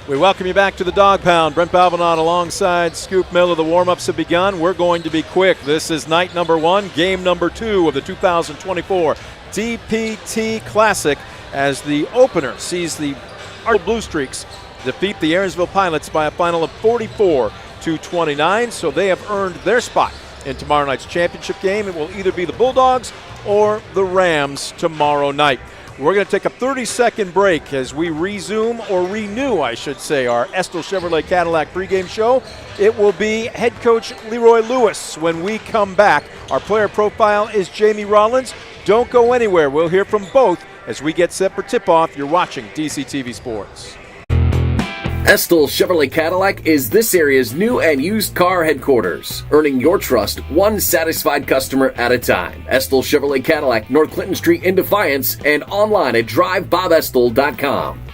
We welcome you back to the Dog Pound. Brent Balvin alongside Scoop Miller. The warm-ups have begun. We're going to be quick. This is night number 1, game number 2 of the 2024 DPT Classic as the opener sees the Blue Streaks defeat the Aaronsville Pilots by a final of 44-29. So they have earned their spot in tomorrow night's championship game. It will either be the Bulldogs or the Rams tomorrow night. We're going to take a 30-second break as we resume, or renew, I should say, our Estill Chevrolet Cadillac pregame show. It will be head coach Leroy Lewis when we come back. Our player profile is Jamie Rollins. Don't go anywhere. We'll hear from both as we get set for tip-off. You're watching DCTV Sports. Estill Chevrolet Cadillac is this area's new and used car headquarters, earning your trust one satisfied customer at a time. Estill Chevrolet Cadillac, North Clinton Street in Defiance, and online at drivebobestill.com.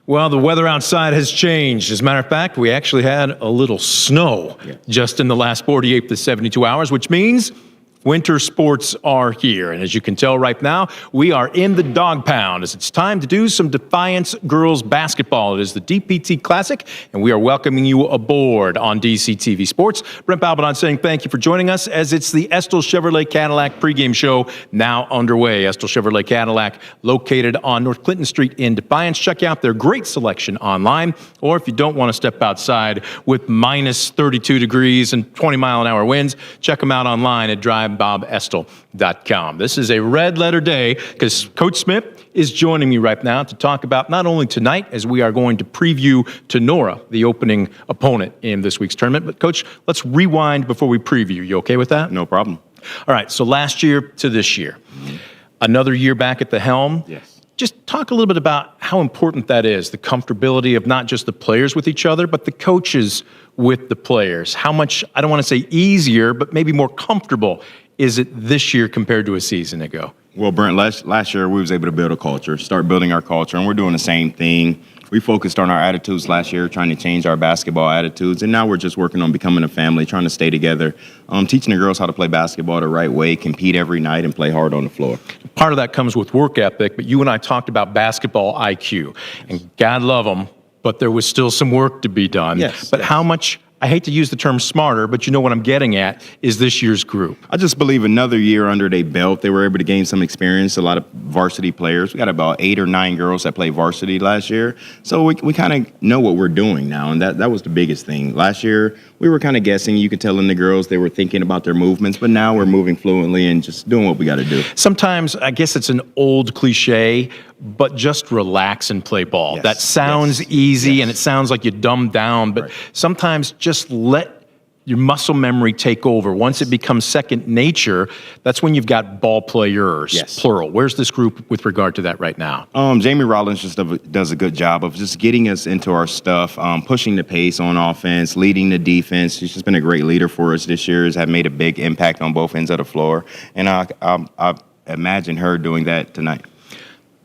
Well, the weather outside has changed. As a matter of fact, we actually had a little snow just in the last 48 to 72 hours, which means winter sports are here. And as you can tell right now, we are in the Dog Pound as it's time to do some Defiance girls basketball. It is the DPT Classic, and we are welcoming you aboard on DCTV Sports. Brent Balvin saying thank you for joining us as it's the Estill Chevrolet Cadillac pregame show now underway. Estill Chevrolet Cadillac located on North Clinton Street in Defiance. Check out their great selection online, or if you don't want to step outside with minus 32 degrees and 20-mile-an-hour winds, check them out online at drivebobestill.com. This is a red letter day because Coach Smith is joining me right now to talk about not only tonight, as we are going to preview Tinora, the opening opponent in this week's tournament, but Coach, let's rewind before we preview. You okay with that? No problem. All right, so last year to this year, another year back at the helm. Yes. Just talk a little bit about how important that is, the comfortability of not just the players with each other, but the coaches with the players. How much, I don't want to say easier, but maybe more comfortable is it this year compared to a season ago? Well, Brent, last year we was able to build a culture, start building our culture, and we're doing the same thing. We focused on our attitudes last year, trying to change our basketball attitudes, and now we're just working on becoming a family, trying to stay together, teaching the girls how to play basketball the right way, compete every night, and play hard on the floor. Part of that comes with work ethic, but you and I talked about basketball IQ, and God love them, but there was still some work to be done. Yes. But how much, I hate to use the term smarter, but you know what I'm getting at, is this year's group? I just believe another year under their belt, they were able to gain some experience, a lot of varsity players. We got about 8 or 9 girls that played varsity last year. So we kind of know what we're doing now, and that was the biggest thing. Last year, we were kind of guessing. You could tell in the girls they were thinking about their movements, but now we're moving fluently and just doing what we got to do. Sometimes, I guess it's an old cliche, but just relax and play ball. Yes. That sounds easy, and it sounds like you dumb down, but sometimes just let your muscle memory take over. Once it becomes second nature, that's when you've got ball players, plural. Where's this group with regard to that right now? Jamie Rollins just does a good job of just getting us into our stuff, pushing the pace on offense, leading the defense. She's just been a great leader for us this year, has made a big impact on both ends of the floor, and I imagine her doing that tonight.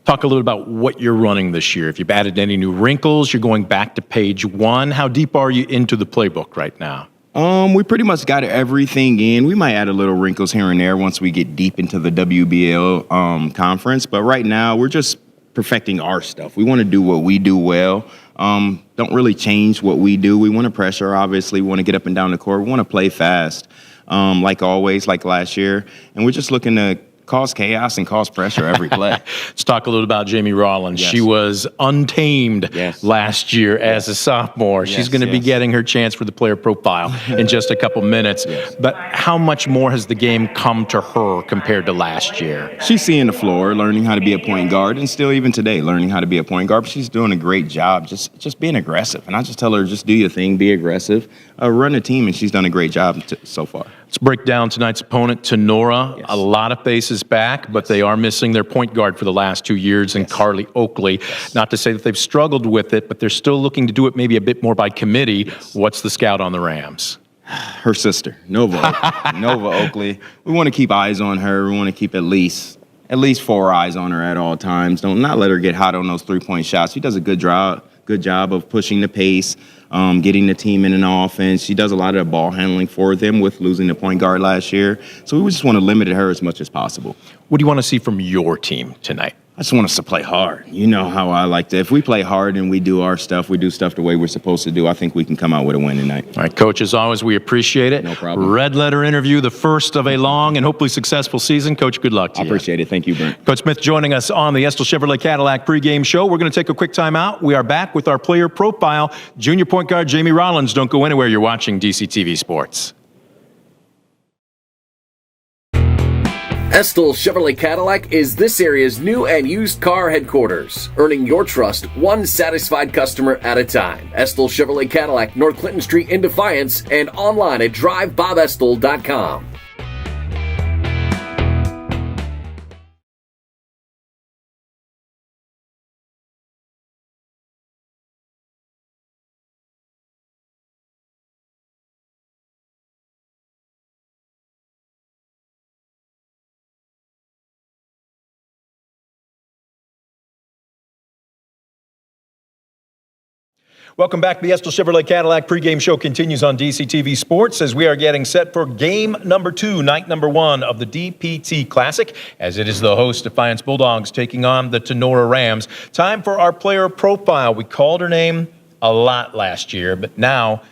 Talk a little about what you're running this year. If you've added any new wrinkles, you're going back to page 1. How deep are you into the playbook right now? We pretty much got everything in. We might add a little wrinkles here and there once we get deep into the WBL conference. But right now, we're just perfecting our stuff. We want to do what we do well. Don't really change what we do. We want to pressure, obviously. We want to get up and down the court. We want to play fast, like always, like last year. And we're just looking to cause chaos and cause pressure every play. Let's talk a little about Jamie Rollins. Yes. She was untamed last year as a sophomore. She's going to be getting her chance for the player profile in just a couple minutes. But how much more has the game come to her compared to last year? She's seeing the floor, learning how to be a point guard, and still even today learning how to be a point guard. But she's doing a great job just being aggressive. And I just tell her, just do your thing, be aggressive, run the team, and she's done a great job so far. Let's break down tonight's opponent, Tinora. Yes. A lot of faces back, but they are missing their point guard for the last 2 years in Carly Oakley. Not to say that they've struggled with it, but they're still looking to do it maybe a bit more by committee. What's the scout on the Rams? Her sister, Nova Oakley. We want to keep eyes on her. We want to keep at least 4 eyes on her at all times. Don't not let her get hot on those 3-point shots. She does a good job of pushing the pace, getting the team in an offense. She does a lot of the ball handling for them with losing the point guard last year. So we just want to limit her as much as possible. What do you want to see from your team tonight? I just want us to play hard. You know how I like to. If we play hard and we do our stuff, we do stuff the way we're supposed to do, I think we can come out with a win tonight. All right, Coach, as always, we appreciate it. No problem. Red letter interview, the first of a long and hopefully successful season. Coach, good luck to you. I appreciate it. Thank you, Brent. Coach Smith joining us on the Estill Chevrolet Cadillac pregame show. We're going to take a quick time out. We are back with our player profile. Junior point guard Jamie Rollins. Don't go anywhere. You're watching DCTV Sports. Estill Chevrolet Cadillac is this area's new and used car headquarters, earning your trust one satisfied customer at a time. Estill Chevrolet Cadillac, North Clinton Street in Defiance, and online at drivebobestill.com. Welcome back. The Estill Chevrolet Cadillac pregame show continues on DCTV Sports as we are getting set for game number 2, night number 1 of the DPT Classic, as it is the host Defiance Bulldogs taking on the Tinora Rams. Time for our player profile. We called her name a lot last year, but now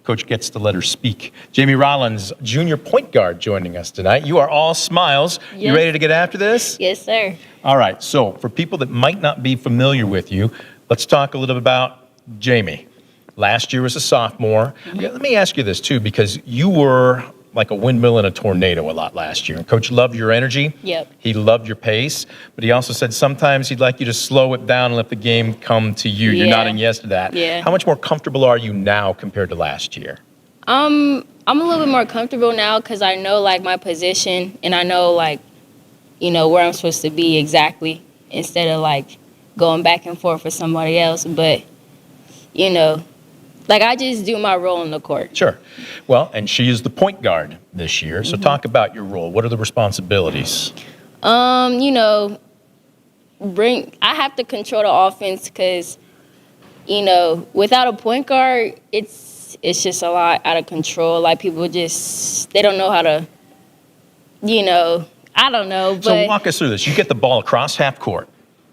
Coach gets to let her speak. Jamie Rollins, junior point guard, joining us tonight. You are all smiles. Yes. You ready to get after this? Yes, sir. All right. So for people that might not be familiar with you, let's talk a little bit about Jamie. Last year was a sophomore. Let me ask you this too, because you were like a windmill in a tornado a lot last year. And Coach loved your energy. Yep. He loved your pace, but he also said sometimes he'd like you to slow it down and let the game come to you. You're Yeah. nodding yes to that. Yeah. How much more comfortable are you now compared to last year? I'm a little bit more comfortable now because I know like my position and I know like, you know, where I'm supposed to be exactly instead of like going back and forth with somebody else. But, you know, like I just do my role on the court. Sure. Well, and she is the point guard this year. So talk about your role. What are the responsibilities? You know, I have to control the offense because, you know, without a point guard, it's just a lot out of control. Like people just, they don't know how to, you know, I don't know. But So walk us through this. You get the ball across half court.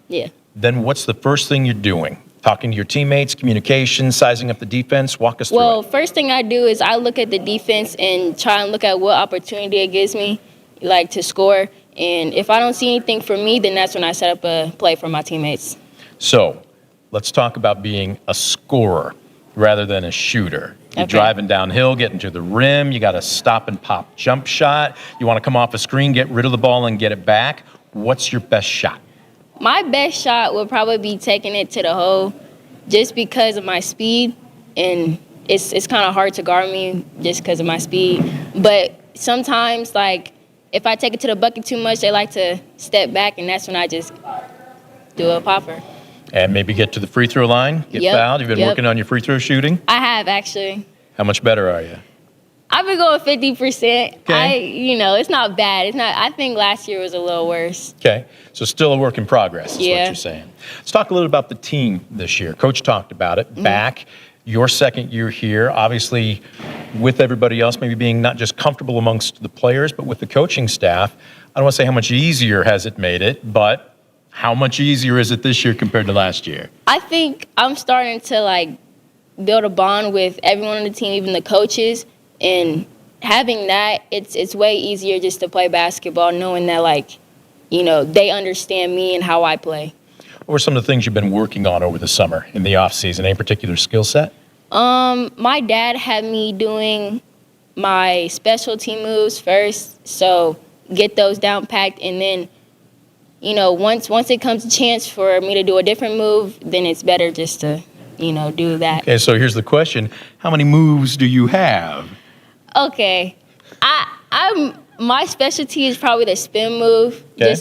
yeah. Then what's the first thing you're doing? Talking to your teammates, communication, sizing up the defense? Walk us through Well, it. first thing I do is I look at the defense and try and look at what opportunity it gives me, like to score. And if I don't see anything for me, then that's when I set up a play for my teammates. So let's talk about being a scorer rather than a shooter. You're Okay. driving downhill, getting to the rim. You got a stop and pop jump shot. You want to come off a screen, get rid of the ball, and get it back. What's your best shot? My best shot would probably be taking it to the hole just because of my speed. And it's kind of hard to guard me just because of my speed. But sometimes, like, if I take it to the bucket too much, they like to step back, and that's when I just do a popper. And maybe get to the free throw line, get Yep, fouled. You've been yep. working on your free throw shooting. I have, actually. How much better are you? I've been going 50%. Okay. You know, it's not bad. It's not. I think last year was a little worse. Okay, so still a work in progress is what Yeah. you're saying. Let's talk a little about the team this year. Coach talked about it. Mm-hmm. Back, your second year here, obviously with everybody else maybe being not just comfortable amongst the players, but with the coaching staff. I don't want to say how much easier has it made it, but how much easier is it this year compared to last year? I think I'm starting to, like, build a bond with everyone on the team, even the coaches. And having that, it's way easier just to play basketball, knowing that, like, they understand me and how I play. What were some of the things you've been working on over the summer in the off season? Any particular skill set? My dad had me doing my specialty moves first, so get those down packed, and then, once it comes a chance for me to do a different move, then it's better just to, do that. Okay, so here's the question. How many moves do you have? Okay. My specialty is probably the spin move. Okay.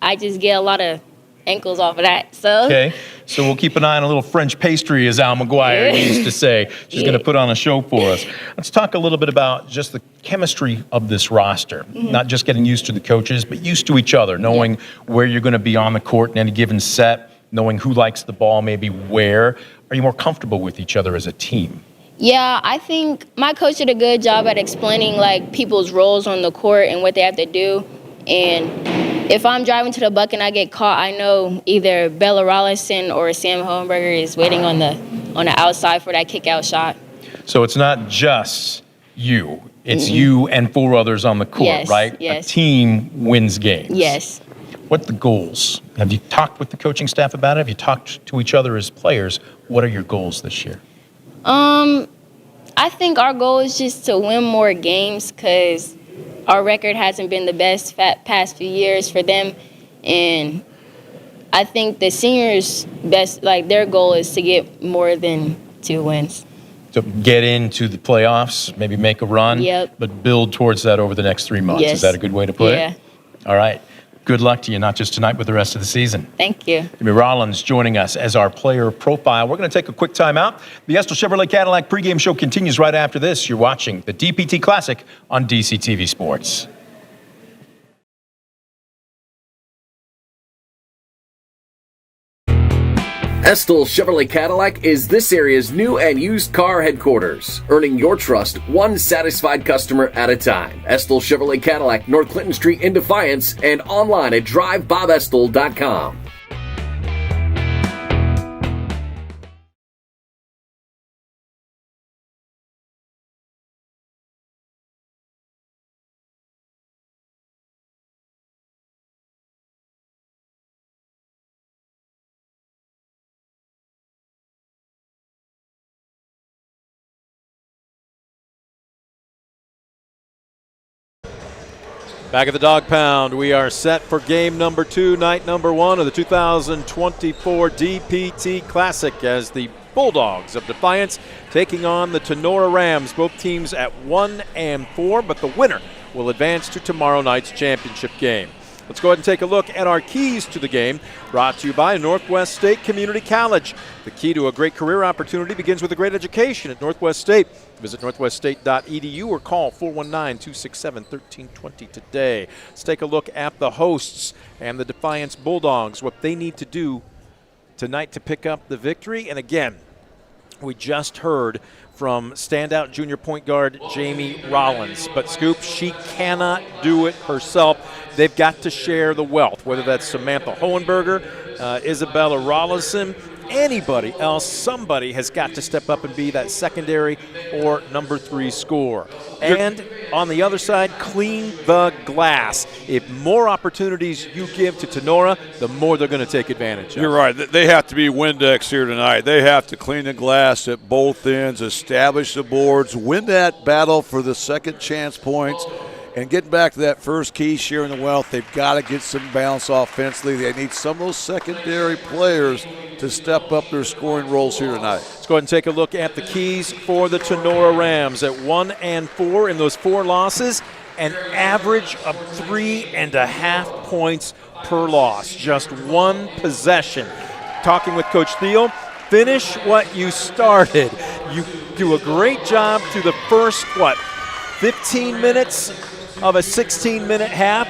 I just get a lot of ankles off of that. So Okay, so we'll keep an eye on a little French pastry, as Al McGuire used to say. She's going to put on a show for us. Let's talk a little bit about just the chemistry of this roster. Not just getting used to the coaches, but used to each other, knowing where you're going to be on the court in any given set, knowing who likes the ball, maybe where. Are you more comfortable with each other as a team? Yeah, I think my coach did a good job at explaining people's roles on the court and what they have to do. And if I'm driving to the bucket and I get caught, I know either Bella Rollinson or Sam Hohenberger is waiting on the outside for that kick-out shot. So it's not just you. It's you and 4 others on the court, Yes, right? yes. A team wins games. Yes. What are the goals? Have you talked with the coaching staff about it? Have you talked to each other as players? What are your goals this year? I think our goal is just to win more games because our record hasn't been the best past few years for them. And I think the seniors' their goal is to get more than 2 wins. To get into the playoffs, maybe make a run, Yep. but build towards that over the next 3 months. Yes. Is that a good way to put Yeah. it? All right. Good luck to you, not just tonight, but the rest of the season. Thank you. Rollins joining us as our player profile. We're going to take a quick time out. The Estill Chevrolet Cadillac pregame show continues right after this. You're watching the DPT Classic on DCTV Sports. Estill Chevrolet Cadillac is this area's new and used car headquarters, earning your trust one satisfied customer at a time. Estill Chevrolet Cadillac, North Clinton Street in Defiance, and online at drivebobestill.com. Back at the Dog Pound, we are set for game number 2, night number 1 of the 2024 DPT Classic as the Bulldogs of Defiance taking on the Tinora Rams. Both teams at 1-4, but the winner will advance to tomorrow night's championship game. Let's go ahead and take a look at our keys to the game, brought to you by Northwest State Community College. The key to a great career opportunity begins with a great education at Northwest State. Visit northweststate.edu or call 419-267-1320 today. Let's take a look at the hosts and the Defiance Bulldogs, what they need to do tonight to pick up the victory. And again, we just heard from standout junior point guard Jamie Rollins. But, Scoop, she cannot do it herself. They've got to share the wealth, whether that's Samantha Hohenberger, Isabella Rollinson, anybody else. Somebody has got to step up and be that secondary or number 3 scorer. And on the other side, clean the glass. If more opportunities you give to Tinora, the more they're going to take advantage of. You're right. They have to be Windex here tonight. They have to clean the glass at both ends, establish the boards, win that battle for the second chance points, and getting back to that first key, sharing the wealth. They've got to get some balance offensively. They need some of those secondary players to step up their scoring roles here tonight. Let's go ahead and take a look at the keys for the Tinora Rams at 1-4 in those 4 losses, an average of 3.5 points per loss, just 1 possession. Talking with Coach Thiel, finish what you started. You do a great job through the first, 15 minutes of a 16-minute half.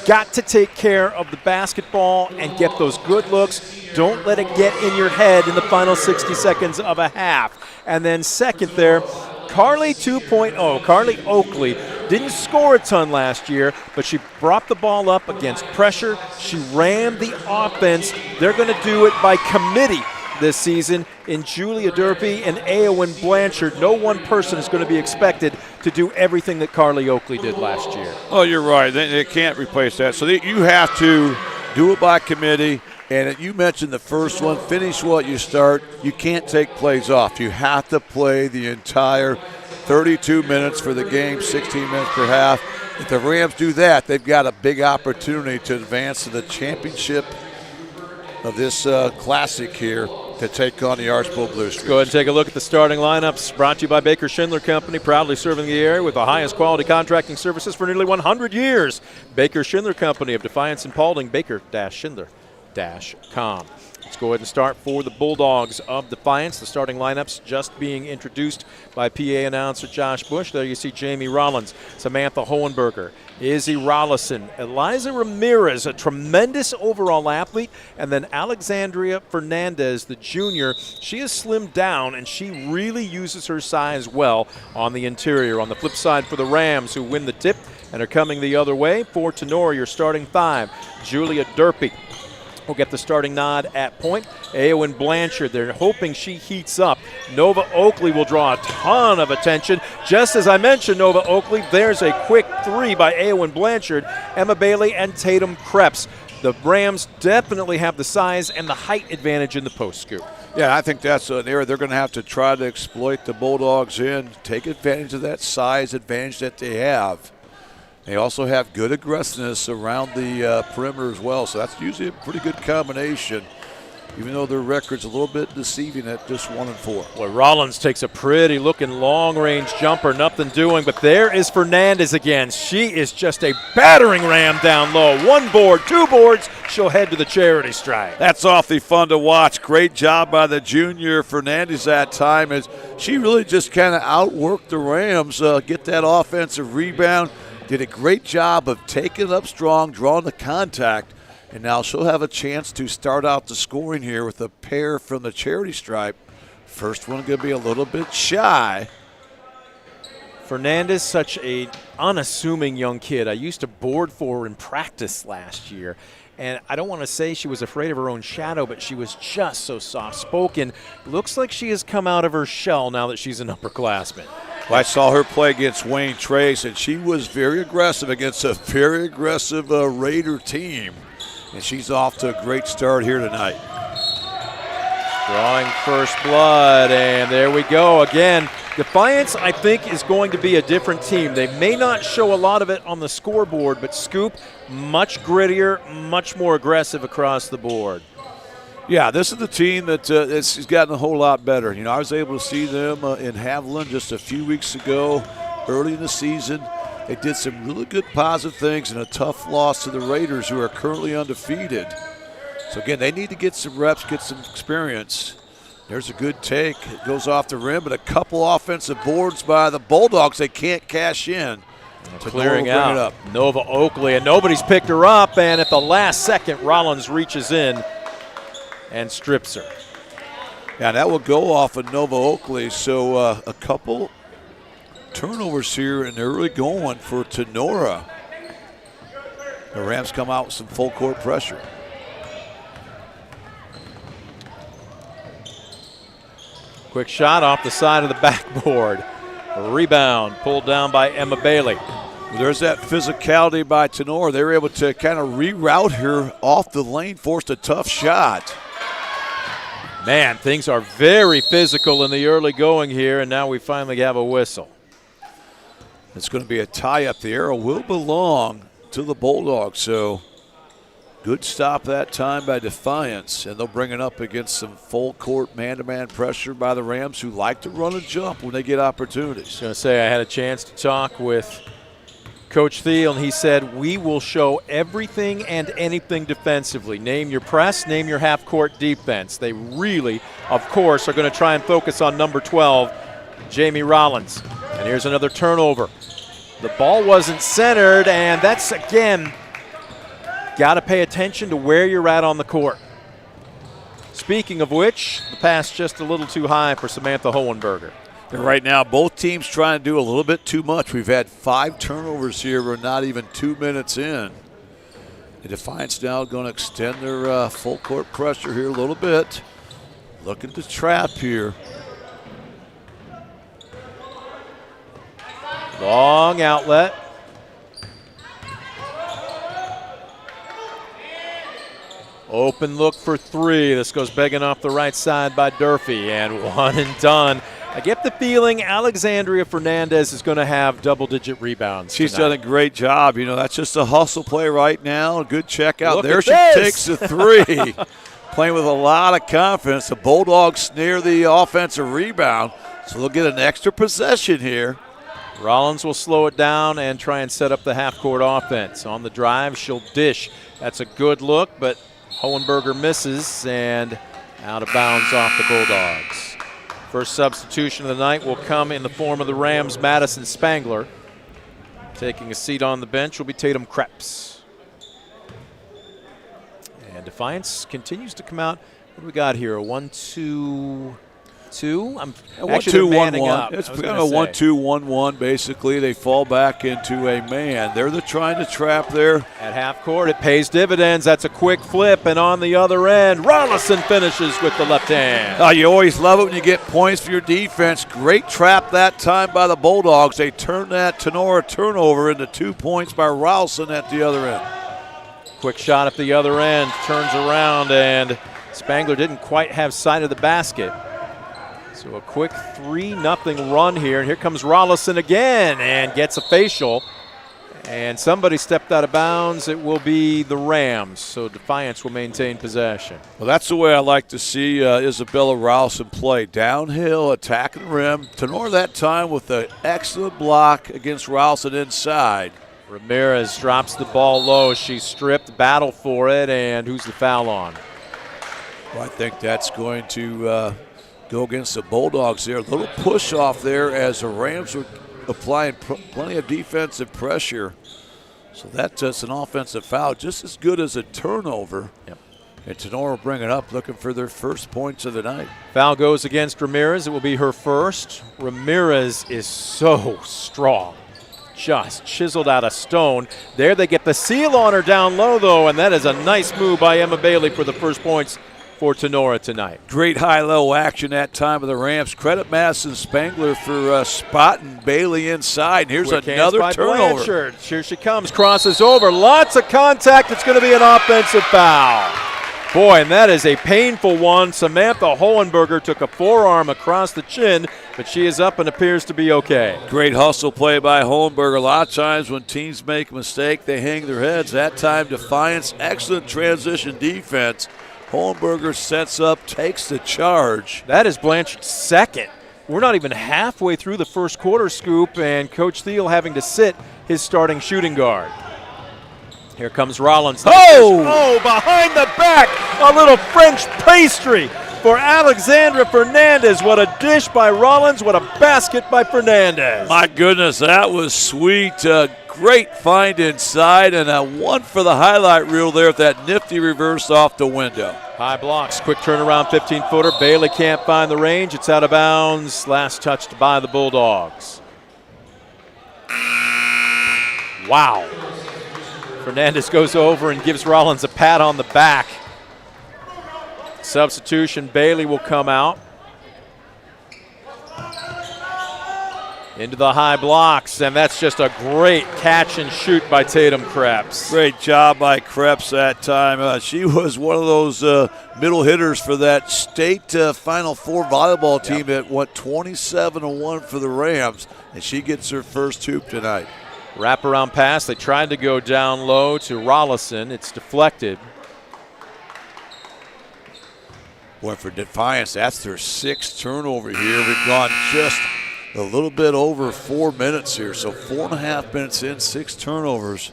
Got to take care of the basketball and get those good looks. Don't let it get in your head in the final 60 seconds of a half. And then second there, Carly 2.0. Carly Oakley didn't score a ton last year, but she brought the ball up against pressure. She ran the offense. They're going to do it by committee. this season in Julia Durfee and Eowyn Blanchard. No one person is going to be expected to do everything that Carly Oakley did last year. Oh, you're right. They can't replace that. So you have to do it by committee. And you mentioned the first one, finish what you start. You can't take plays off. You have to play the entire 32 minutes for the game, 16 minutes per half. If the Rams do that, they've got a big opportunity to advance to the championship of this classic here to take on the Archbold Blue Streaks. Go ahead and take a look at the starting lineups. Brought to you by Baker Schindler Company, proudly serving the area with the highest quality contracting services for nearly 100 years. Baker Schindler Company of Defiance and Paulding, baker-schindler.com. Let's go ahead and start for the Bulldogs of Defiance. The starting lineups just being introduced by PA announcer Josh Bush. There you see Jamie Rollins, Samantha Hohenberger, Izzy Rollison, Eliza Ramirez, a tremendous overall athlete, and then Alexandria Fernandez, the junior. She has slimmed down, and she really uses her size well on the interior. On the flip side for the Rams, who win the tip and are coming the other way, for Tinora, your starting five, Julia Durfee will get the starting nod at point. Eowyn Blanchard, they're hoping she heats up. Nova Oakley will draw a ton of attention. Just as I mentioned Nova Oakley, there's a quick three by Eowyn Blanchard, Emma Bailey, and Tatum Krebs. The Rams definitely have the size and the height advantage in the post scoop. Yeah, I think that's an area they're going to have to try to exploit the Bulldogs in, take advantage of that size advantage that they have. They also have good aggressiveness around the perimeter as well, so that's usually a pretty good combination, even though their record's a little bit deceiving at just 1-4. Well, Rollins takes a pretty looking long-range jumper, nothing doing, but there is Fernandez again. She is just a battering ram down low. One board, two boards, she'll head to the charity stripe. That's awfully fun to watch. Great job by the junior Fernandez that time, as she really just kind of outworked the Rams, get that offensive rebound. Did a great job of taking it up strong, drawing the contact, and now she'll have a chance to start out the scoring here with a pair from the charity stripe. First one going to be a little bit shy. Fernandez, such a unassuming young kid. I used to board for her in practice last year, and I don't want to say she was afraid of her own shadow, but she was just so soft-spoken. Looks like she has come out of her shell now that she's an upperclassman. Well, I saw her play against Wayne Trace, and she was very aggressive against a very aggressive Raider team. And she's off to a great start here tonight. Drawing first blood, and there we go again. Defiance, I think, is going to be a different team. They may not show a lot of it on the scoreboard, but Scoop, much grittier, much more aggressive across the board. Yeah, this is the team that has gotten a whole lot better. You know, I was able to see them in Haviland just a few weeks ago, early in the season. They did some really good positive things in a tough loss to the Raiders, who are currently undefeated. So, again, they need to get some reps, get some experience. There's a good take. It goes off the rim, but a couple offensive boards by the Bulldogs they can't cash in. Clearing out Nova Oakley, and nobody's picked her up, and at the last second, Rollins reaches in and strips her. Yeah, that will go off of Nova Oakley. So a couple turnovers here in the early going for Tinora. The Rams come out with some full court pressure. Quick shot off the side of the backboard. A rebound pulled down by Emma Bailey. There's that physicality by Tinora. They were able to kind of reroute her off the lane, forced a tough shot. Man, things are very physical in the early going here, and now we finally have a whistle. It's going to be a tie-up. The arrow will belong to the Bulldogs, so good stop that time by Defiance, and they'll bring it up against some full-court man-to-man pressure by the Rams, who like to run and jump when they get opportunities. I was going to say, I had a chance to talk with Coach Thiel, and he said, we will show everything and anything defensively. Name your press, name your half-court defense. They really, of course, are going to try and focus on number 12, Jamie Rollins. And here's another turnover. The ball wasn't centered, and that's, again, got to pay attention to where you're at on the court. Speaking of which, the pass just a little too high for Samantha Hohenberger. And right now, both teams trying to do a little bit too much. We've had 5 turnovers here. We're not even 2 minutes in. The Defiance now going to extend their full court pressure here a little bit. looking to trap here. Long outlet. Open look for three. This goes begging off the right side by Durfee, and one and done. I get the feeling Alexandria Fernandez is going to have double-digit rebounds. She's tonight. done a great job. You know, that's just a hustle play right now. Good check out. Look there at she this. takes the three. Playing with a lot of confidence. The Bulldogs snare the offensive rebound, so they'll get an extra possession here. Rollins will slow it down and try and set up the half-court offense. On the drive, she'll dish. That's a good look, but Hohenberger misses and out of bounds off the Bulldogs. First substitution of the night will come in the form of the Rams' Madison Spangler. Taking a seat on the bench will be Tatum Krebs. And Defiance continues to come out. What do we got here? A 1-2-2? I'm actually 1-2-1-1. It's kind of a 1-2-1-1. Basically, they fall back into a man. They're trying to trap there. At half court, it pays dividends. That's a quick flip, and on the other end, Rollison finishes with the left hand. You always love it when you get points for your defense. Great trap that time by the Bulldogs. They turn that Tinora turnover into 2 points by Rollison at the other end. Quick shot at the other end, turns around, and Spangler didn't quite have sight of the basket. So a quick 3-0 run here, and here comes Rollison again and gets a facial. And somebody stepped out of bounds. It will be the Rams, so Defiance will maintain possession. Well, that's the way I like to see Isabella Rollison play. Downhill, attacking the rim. Tinora that time with an excellent block against Rollison inside. Ramirez drops the ball low. She's stripped, battle for it, and who's the foul on? Well, I think that's going to go against the Bulldogs there. A little push off there as the Rams were applying plenty of defensive pressure. So that's just an offensive foul, just as good as a turnover. Yep. And Tinora will bring it up, looking for their first points of the night. Foul goes against Ramirez. It will be her first. Ramirez is so strong. Just chiseled out of stone. There they get the seal on her down low, though, and that is a nice move by Emma Bailey for the first points for Tinora tonight. Great high-low action that time of the Rams. Credit Madison Spangler for spotting Bailey inside. And here's Quick another hands by turnover. Blanchard. Here she comes, crosses over. Lots of contact. It's going to be an offensive foul. Boy, and that is a painful one. Samantha Hohenberger took a forearm across the chin, but she is up and appears to be okay. Great hustle play by Hohenberger. A lot of times when teams make a mistake, they hang their heads. That time, Defiance, excellent transition defense. Hohenberger sets up, takes the charge. That is Blanchard's second. We're not even halfway through the first quarter, Scoop, and Coach Thiel having to sit his starting shooting guard. Here comes Rollins. Oh, behind the back, a little French pastry for Alexandra Fernandez. What a dish by Rollins, what a basket by Fernandez. My goodness, that was sweet. Great find inside, and a one for the highlight reel there with that nifty reverse off the window. High blocks, quick turnaround 15-footer. Bailey can't find the range. It's out of bounds. Last touched by the Bulldogs. Wow. Fernandez goes over and gives Rollins a pat on the back. Substitution, Bailey will come out. Into the high blocks, and that's just a great catch and shoot by Tatum Krebs. Great job by Krebs that time. She was one of those middle hitters for that state Final Four volleyball team that went 27-1 for the Rams, and she gets her first hoop tonight. Wraparound pass. They tried to go down low to Rollison. It's deflected. Boy, for Defiance, that's their sixth turnover here. We've gone just a little bit over 4 minutes here, so 4.5 minutes in, 6 turnovers.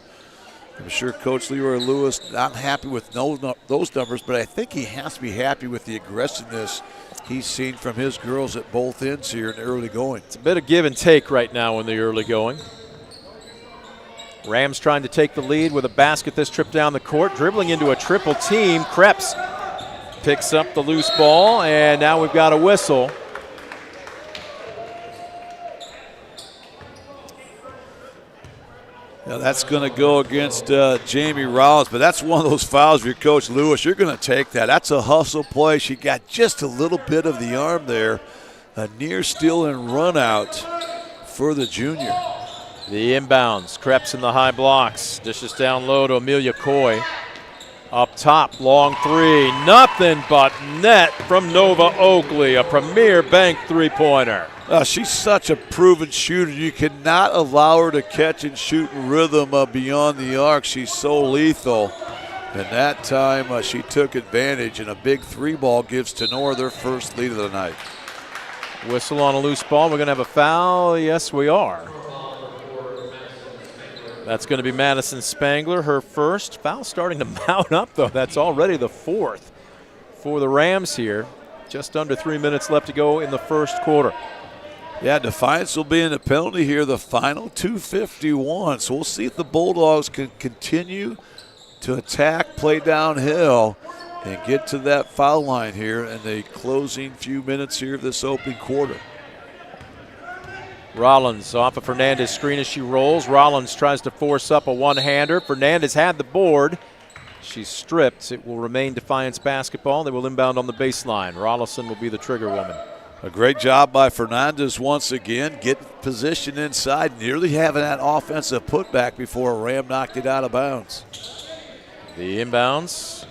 I'm sure Coach Leroy Lewis not happy with those numbers, but I think he has to be happy with the aggressiveness he's seen from his girls at both ends here in the early going. It's a bit of give and take right now in the early going. Rams trying to take the lead with a basket this trip down the court, dribbling into a triple team. Krebs picks up the loose ball, and now we've got a whistle. Now that's going to go against Jamie Rollins, but that's one of those fouls for your coach, Lewis. You're going to take that. That's a hustle play. She got just a little bit of the arm there. A near steal and run out for the junior. The inbounds, Krebs in the high blocks. Dishes down low to Amelia Coy. Up top, long three. Nothing but net from Nova Oakley, a premier bank three-pointer. She's such a proven shooter. You cannot allow her to catch and shoot in rhythm beyond the arc. She's so lethal. And that time she took advantage, and a big three ball gives Tinora their first lead of the night. Whistle on a loose ball. We're going to have a foul. Yes, we are. That's going to be Madison Spangler, her first. Foul starting to mount up, though. That's already the fourth for the Rams here. Just under 3 minutes left to go in the first quarter. Yeah, Defiance will be in the penalty here, the final 2:51. So we'll see if the Bulldogs can continue to attack, play downhill, and get to that foul line here in the closing few minutes here of this opening quarter. Rollins off of Fernandez screen as she rolls. Rollins tries to force up a one-hander. Fernandez had the board. She's stripped. It will remain Defiance basketball. They will inbound on the baseline. Rollison will be the trigger woman. A great job by Fernandez once again. Get position inside, nearly having that offensive putback before Ram knocked it out of bounds. The inbounds.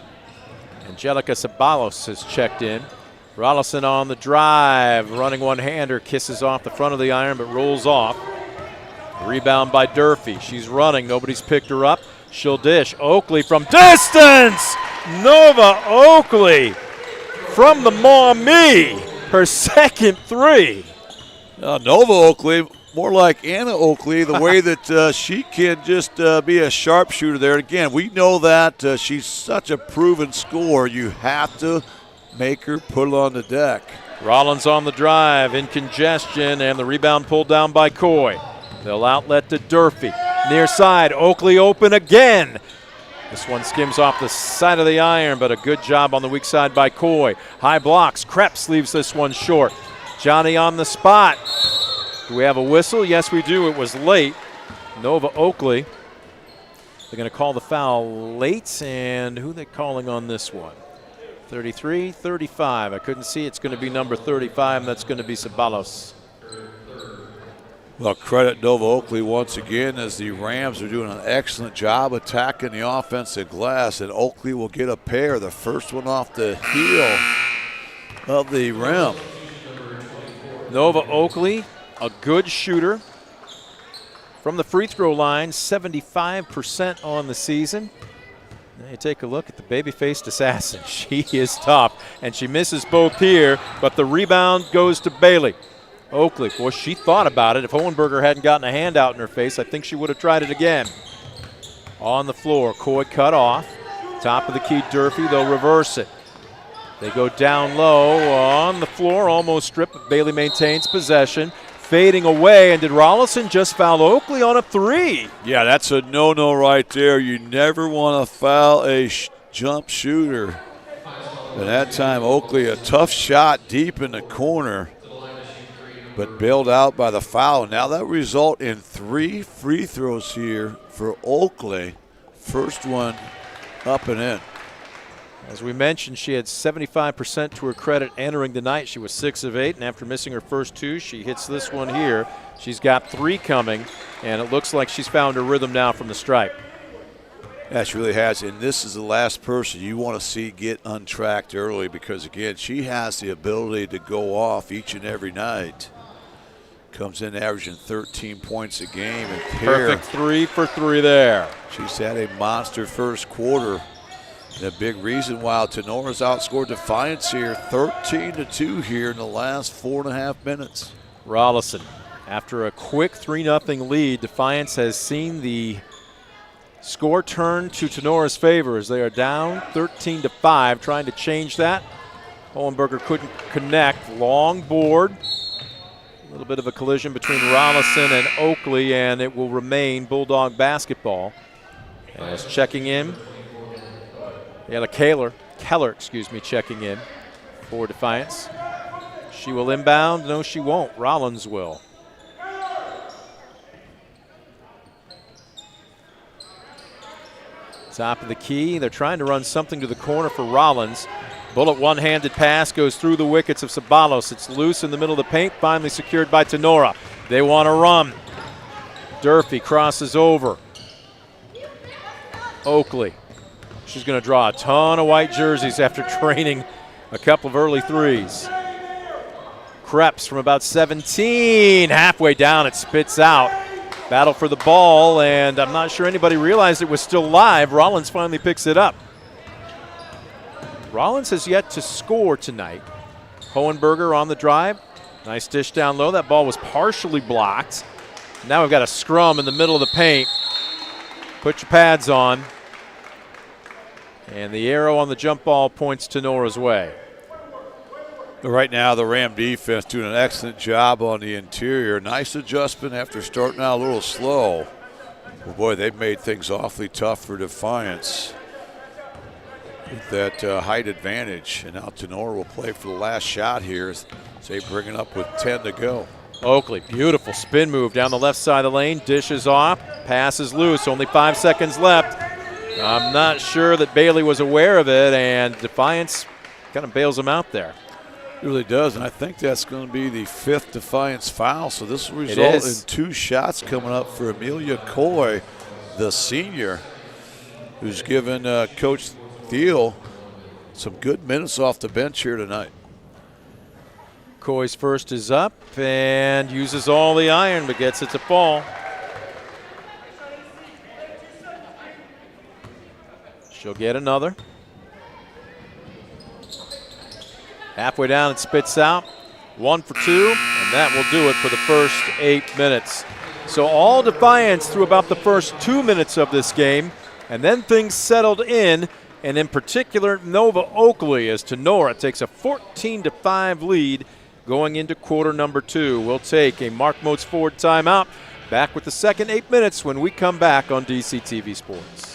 Angelica Sabalos has checked in. Rollison on the drive, running one-hander, kisses off the front of the iron but rolls off. Rebound by Durfee. She's running, nobody's picked her up. She'll dish. Oakley from distance! Nova Oakley from the Maumee, her second three. Nova Oakley, more like Anna Oakley, the way that she can just be a sharpshooter there. Again, we know that she's such a proven scorer. You have to make her put it on the deck. Rollins on the drive in congestion, and the rebound pulled down by Coy. They'll outlet to Durfee. Near side, Oakley open again. This one skims off the side of the iron, but a good job on the weak side by Coy. High blocks, Krebs leaves this one short. Johnny on the spot. Do we have a whistle? Yes, we do. It was late. Nova Oakley. They're going to call the foul late, and who are they calling on this one? 33, 35. I couldn't see. It's going to be number 35, and that's going to be Sabalos. Well, credit Nova Oakley once again, as the Rams are doing an excellent job attacking the offensive glass, and Oakley will get a pair. The first one off the heel of the rim. Nova Oakley, a good shooter. From the free throw line, 75% on the season. Now you take a look at the baby-faced assassin. She is tough, and she misses both here, but the rebound goes to Bailey. Oakley, boy, she thought about it. If Hohenberger hadn't gotten a hand out in her face, I think she would have tried it again. On the floor, Coy cut off. Top of the key, Durfee. They'll reverse it. They go down low on the floor, almost stripped, but Bailey maintains possession. Fading away, and did Rollison just foul Oakley on a three? Yeah, that's a no-no right there. You never want to foul a jump shooter. At that time, Oakley, a tough shot deep in the corner, but bailed out by the foul. Now that result in 3 free throws here for Oakley. First one up and in. As we mentioned, she had 75% to her credit entering the night. She was 6 of 8, and after missing her first 2, she hits this one here. She's got 3 coming, and it looks like she's found her rhythm now from the stripe. Yeah, she really has, and this is the last person you want to see get untracked early because, again, she has the ability to go off each and every night. Comes in averaging 13 points a game. And perfect 3 for 3 there. She's had a monster first quarter. And a big reason why Tenora's outscored Defiance here, 13-2 here in the last 4.5 minutes. Rollison, after a quick 3-0 lead, Defiance has seen the score turn to Tenora's favor as they are down 13-5, trying to change that. Hohenberger couldn't connect. Long board. A little bit of a collision between Rollison and Oakley, and it will remain Bulldog basketball. As checking in, Keller, checking in for Defiance. She will inbound. No, she won't. Rollins will. Top of the key. They're trying to run something to the corner for Rollins. Bullet one-handed pass goes through the wickets of Sabalos. It's loose in the middle of the paint, finally secured by Tinora. They want to run. Durfee crosses over. Oakley. She's going to draw a ton of white jerseys after training a couple of early threes. Krebs from about 17. Halfway down, it spits out. Battle for the ball, and I'm not sure anybody realized it was still live. Rollins finally picks it up. Rollins has yet to score tonight. Hohenberger on the drive. Nice dish down low. That ball was partially blocked. Now we've got a scrum in the middle of the paint. Put your pads on. And the arrow on the jump ball points Tenora's way. Right now, the Ram defense doing an excellent job on the interior. Nice adjustment after starting out a little slow. Well, boy, they've made things awfully tough for Defiance with that height advantage. And now Tinora will play for the last shot here as they bring it up with 10 to go. Oakley, beautiful spin move down the left side of the lane. Dishes off, passes loose, only 5 seconds left. I'm not sure that Bailey was aware of it, and Defiance kind of bails him out there. It really does, and I think that's going to be the 5th Defiance foul. So this will result in 2 shots coming up for Amelia Coy, the senior, who's given Coach Thiel some good minutes off the bench here tonight. Coy's first is up and uses all the iron, but gets it to fall. She'll get another. Halfway down, it spits out. 1 for 2, and that will do it for the first 8 minutes. So all Defiance through about the first 2 minutes of this game, and then things settled in, and in particular, Nova Oakley as Tinora takes a 14-5 lead going into quarter number 2. We'll take a Mark Moats Ford timeout. Back with the second 8 minutes when we come back on DCTV Sports.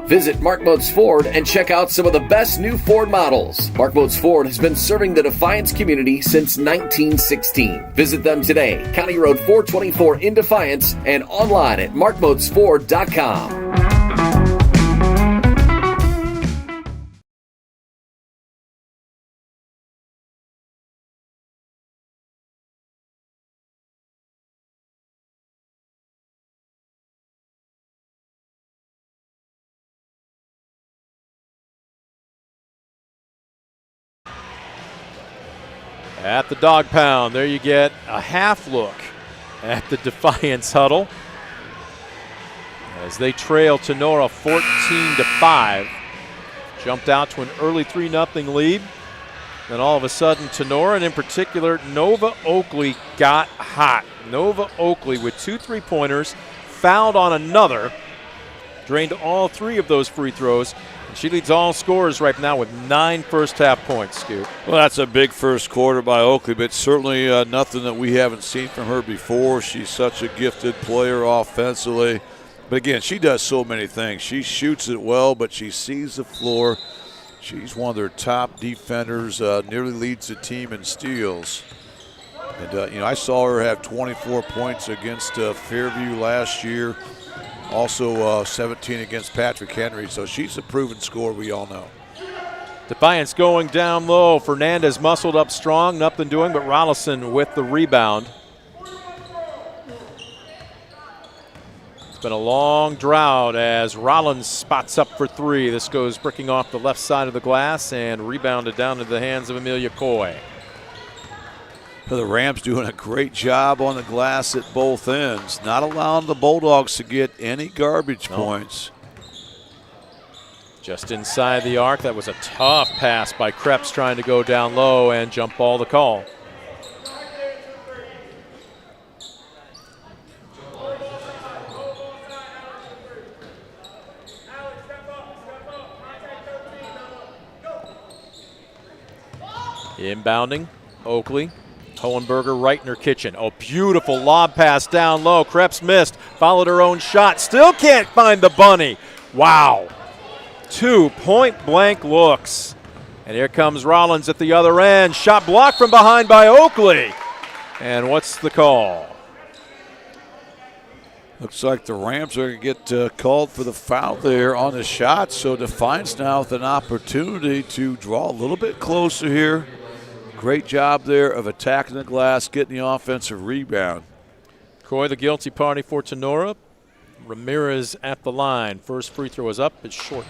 Visit Mark Moats Ford and check out some of the best new Ford models. Mark Moats Ford has been serving the Defiance community since 1916. Visit them today, County Road 424 in Defiance, and online at markmoatsford.com. At the dog pound, there you get a half look at the Defiance huddle as they trail Tinora 14-5. Jumped out to an early 3-0 lead. Then all of a sudden, Tinora, and in particular, Nova Oakley got hot. Nova Oakley with 2 3-pointers, fouled on another, drained all 3 of those free throws. And she leads all scorers right now with 9 first-half points, Scoop. Well, that's a big first quarter by Oakley, but certainly nothing that we haven't seen from her before. She's such a gifted player offensively. But again, she does so many things. She shoots it well, but she sees the floor. She's one of their top defenders, nearly leads the team in steals. And, I saw her have 24 points against Fairview last year. Also 17 against Patrick Henry, so she's a proven scorer, we all know. Defiance going down low. Fernandez muscled up strong, nothing doing, but Rollison with the rebound. It's been a long drought as Rollins spots up for 3. This goes bricking off the left side of the glass and rebounded down into the hands of Amelia Coy. The Rams doing a great job on the glass at both ends, not allowing the Bulldogs to get any garbage points. Just inside the arc. That was a tough pass by Krebs trying to go down low and jump ball the call. Inbounding, Oakley. Hohenberger right in her kitchen. Oh, beautiful lob pass down low. Krebs missed, followed her own shot. Still can't find the bunny. Wow. 2 point-blank looks. And here comes Rollins at the other end. Shot blocked from behind by Oakley. And what's the call? Looks like the Rams are going to get called for the foul there on the shot. So Defiance now with an opportunity to draw a little bit closer here. Great job there of attacking the glass, getting the offensive rebound. Coy, the guilty party for Tinora. Ramirez at the line. First free throw is up. It's short.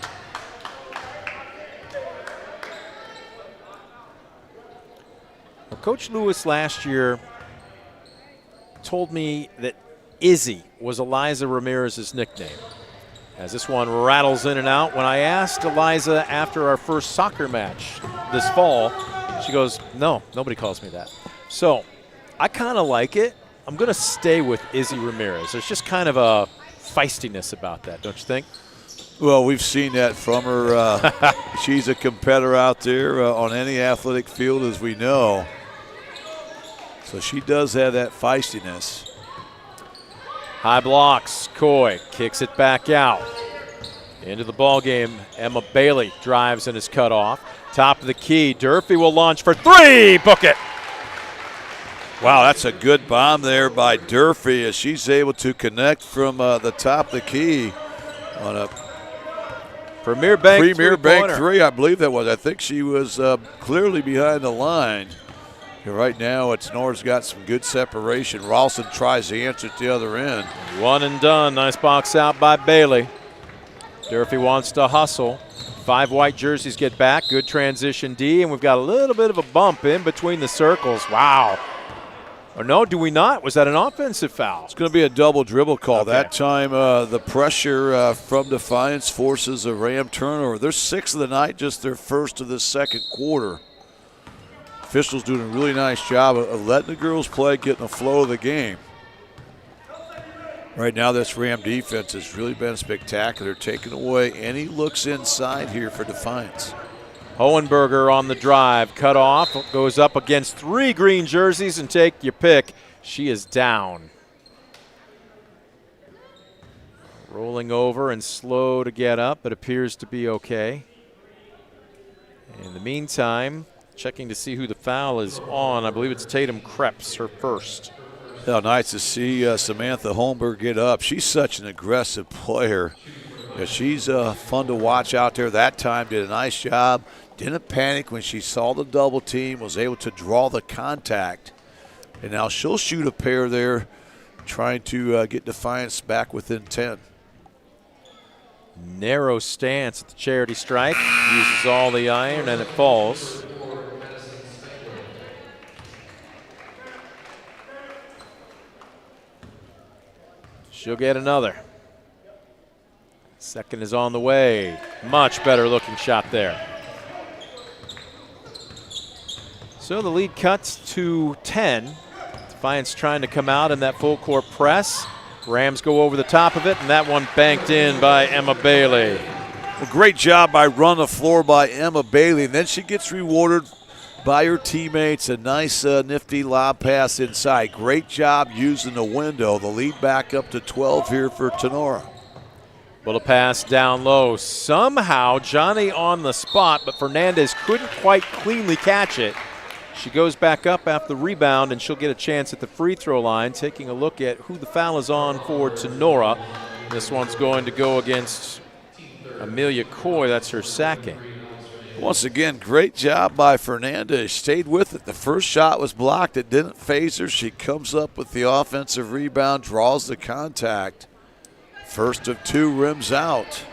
Well, Coach Lewis last year told me that Izzy was Eliza Ramirez's nickname. As this one rattles in and out, when I asked Eliza after our first soccer match this fall, she goes, no, nobody calls me that. So I kind of like it. I'm going to stay with Izzy Ramirez. There's just kind of a feistiness about that, don't you think? Well, we've seen that from her. She's a competitor out there on any athletic field, as we know. So she does have that feistiness. High blocks. Coy kicks it back out. Into the ball game. Emma Bailey drives and is cut off. Top of the key. Durfee will launch for three. Book it. Wow, that's a good bomb there by Durfee as she's able to connect from the top of the key on a Premier Bank three, I believe that was. I think she was clearly behind the line. Right now, Tenora's got some good separation. Ralston tries the answer at the other end. One and done. Nice box out by Bailey. Durfee wants to hustle. 5 white jerseys get back. Good transition D, and we've got a little bit of a bump in between the circles. Wow. Or no, do we not? Was that an offensive foul? It's going to be a double dribble call. Okay. That time the pressure from Defiance forces a Ram turnover. They're 6th of the night, just their first of the second quarter. Officials doing a really nice job of letting the girls play, getting the flow of the game. Right now, this Ram defense has really been spectacular, taking away any looks inside here for Defiance. Hohenberger on the drive, cut off, goes up against 3 green jerseys, and take your pick. She is down. Rolling over and slow to get up, but appears to be okay. In the meantime, checking to see who the foul is on. I believe it's Tatum Krebs, her first. Yeah, nice to see Samantha Holmberg get up. She's such an aggressive player. Yeah, she's fun to watch out there. That time did a nice job. Didn't panic when she saw the double team, was able to draw the contact. And now she'll shoot a pair there, trying to get Defiance back within 10. Narrow stance at the charity stripe. Uses all the iron, and it falls. She'll get another. Second is on the way. Much better looking shot there. So the lead cuts to 10. Defiance trying to come out in that full court press. Rams go over the top of it, and that one banked in by Emma Bailey. A great job by run the floor by Emma Bailey, and then she gets rewarded by her teammates. A nice nifty lob pass inside. Great job using the window. The lead back up to 12 here for Tinora. Well, a pass down low. Somehow Johnny on the spot, but Fernandez couldn't quite cleanly catch it. She goes back up after the rebound, and she'll get a chance at the free throw line. Taking a look at who the foul is on for Tinora. This one's going to go against Amelia Coy. That's her second. Once again, great job by Fernandez. Stayed with it. The first shot was blocked. It didn't phase her. She comes up with the offensive rebound, draws the contact. First of 2 rims out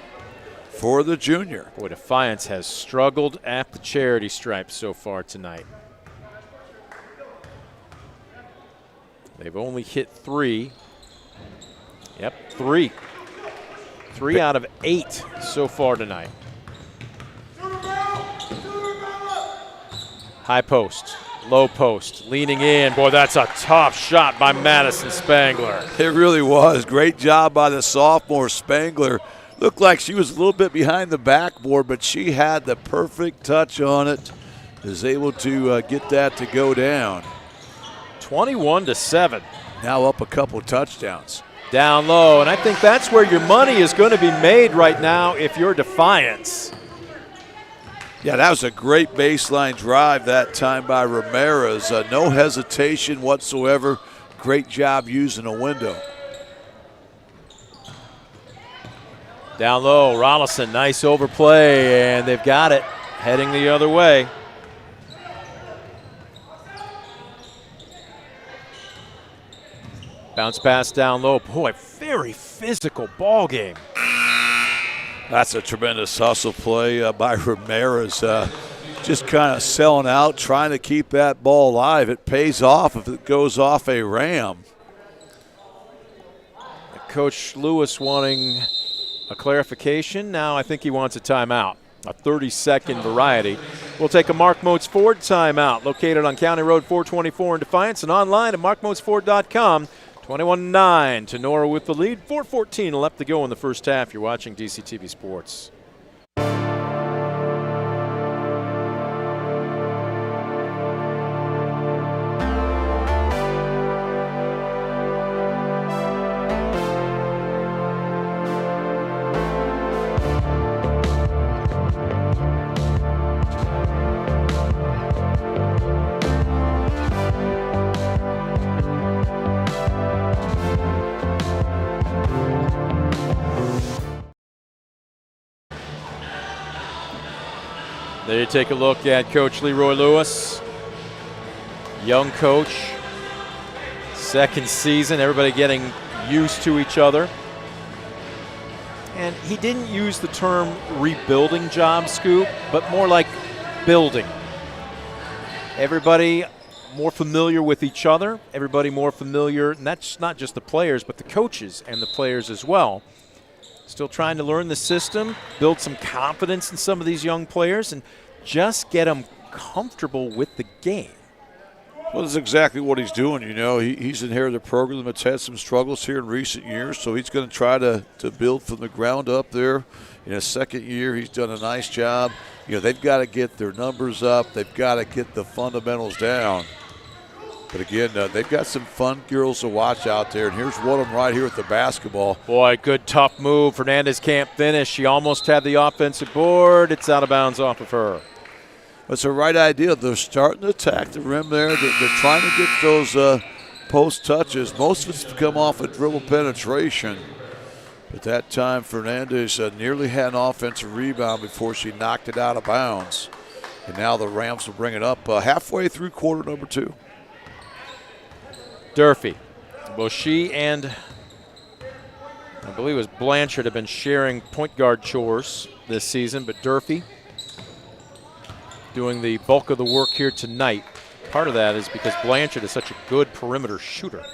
for the junior. Boy, Defiance has struggled at the charity stripe so far tonight. They've only hit 3. Yep, 3. 3 out of 8 so far tonight. High post, low post, leaning in. Boy, that's a tough shot by Madison Spangler. It really was. Great job by the sophomore Spangler. Looked like she was a little bit behind the backboard, but she had the perfect touch on it. Is able to get that to go down. 21-7. Now up a couple touchdowns. Down low, and I think that's where your money is going to be made right now if you're Defiance. Yeah, that was a great baseline drive that time by Ramirez. No hesitation whatsoever. Great job using a window. Down low, Rollins, nice overplay, and they've got it heading the other way. Bounce pass down low. Boy, very physical ball game. That's a tremendous hustle play by Ramirez. Just kind of selling out, trying to keep that ball alive. It pays off if it goes off a ram. Coach Lewis wanting a clarification. Now I think he wants a timeout, a 30-second variety. We'll take a Mark Moats Ford timeout, located on County Road 424 in Defiance and online at markmoatsford.com. 21-9, Tinora with the lead. 4:14 left to go in the first half. You're watching DCTV Sports. There you take a look at Coach Leroy Lewis. Young coach, second season, everybody getting used to each other. And he didn't use the term rebuilding job, Scoop, but more like building. Everybody more familiar with each other, everybody more familiar, and that's not just the players, but the coaches and the players as well. Still trying to learn the system, build some confidence in some of these young players, and just get them comfortable with the game. Well, that's exactly what he's doing. You know, he's inherited a program that's had some struggles here in recent years, so he's going to try to build from the ground up there. In his second year, he's done a nice job. You know, they've got to get their numbers up. They've got to get the fundamentals down. But again, they've got some fun girls to watch out there, and here's one of them right here with the basketball. Boy, good tough move. Fernandez can't finish. She almost had the offensive board. It's out of bounds off of her. It's the right idea. They're starting to attack the rim there. They're trying to get those post touches. Most of it's come off a dribble penetration. But that time, Fernandez nearly had an offensive rebound before she knocked it out of bounds. And now the Rams will bring it up halfway through quarter number 2. Durfee. Well, she and I believe it was Blanchard have been sharing point guard chores this season, but Durfee doing the bulk of the work here tonight. Part of that is because Blanchard is such a good perimeter shooter.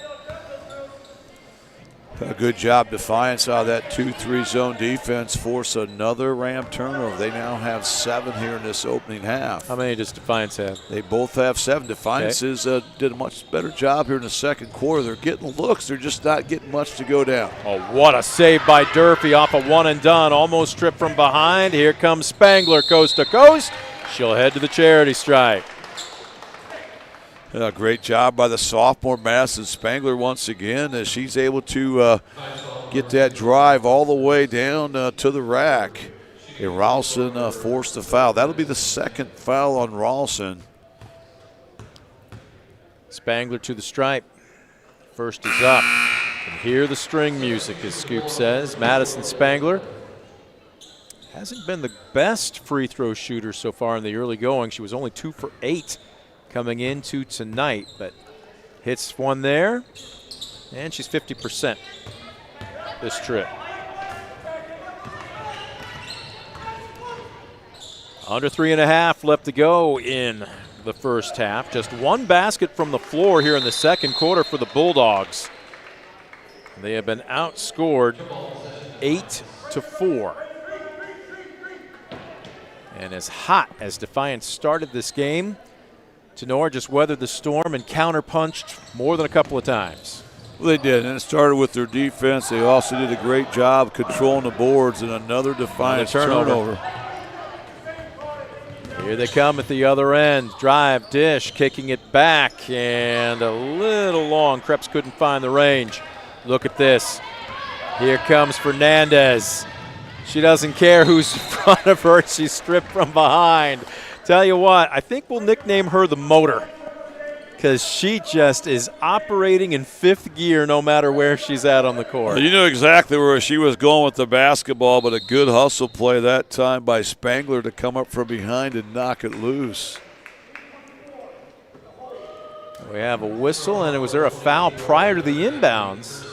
A good job, Defiance, out of that 2-3 zone defense, force another Ram turnover. They now have 7 here in this opening half. How many does Defiance have? They both have 7. Defiance did a much better job here in the second quarter. They're getting looks. They're just not getting much to go down. Oh, what a save by Durfee off a one and done. Almost stripped from behind. Here comes Spangler coast to coast. She'll head to the charity stripe. Great job by the sophomore Madison Spangler once again as she's able to get that drive all the way down to the rack. And Ralston forced the foul. That'll be the second foul on Ralston. Spangler to the stripe. First is up. And hear the string music, as Scoop says. Madison Spangler hasn't been the best free throw shooter so far in the early going. She was only 2 for 8 coming into tonight, but hits one there, and she's 50% this trip. Under 3.5 left to go in the first half. Just one basket from the floor here in the second quarter for the Bulldogs. They have been outscored 8-4. And as hot as Defiance started this game, Tinora just weathered the storm and counterpunched more than a couple of times. Well, they did, and it started with their defense. They also did a great job controlling the boards, and another Defiance turnover. Here they come at the other end. Drive, dish, kicking it back, and a little long. Krebs couldn't find the range. Look at this. Here comes Fernandez. She doesn't care who's in front of her. She's stripped from behind. Tell you what, I think we'll nickname her the Motor because she just is operating in fifth gear no matter where she's at on the court. You knew exactly where she was going with the basketball, but a good hustle play that time by Spangler to come up from behind and knock it loose. We have a whistle, and was there a foul prior to the inbounds?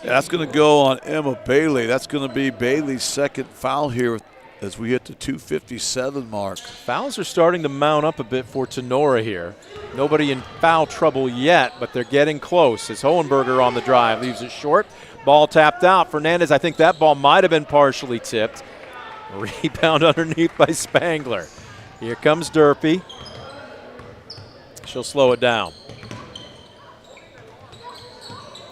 Yeah, that's going to go on Emma Bailey. That's going to be Bailey's second foul here as we hit the 2:57 mark. Fouls are starting to mount up a bit for Tinora here. Nobody in foul trouble yet, but they're getting close as Hohenberger on the drive leaves it short. Ball tapped out. Fernandez, I think that ball might have been partially tipped. Rebound underneath by Spangler. Here comes Durfee. She'll slow it down.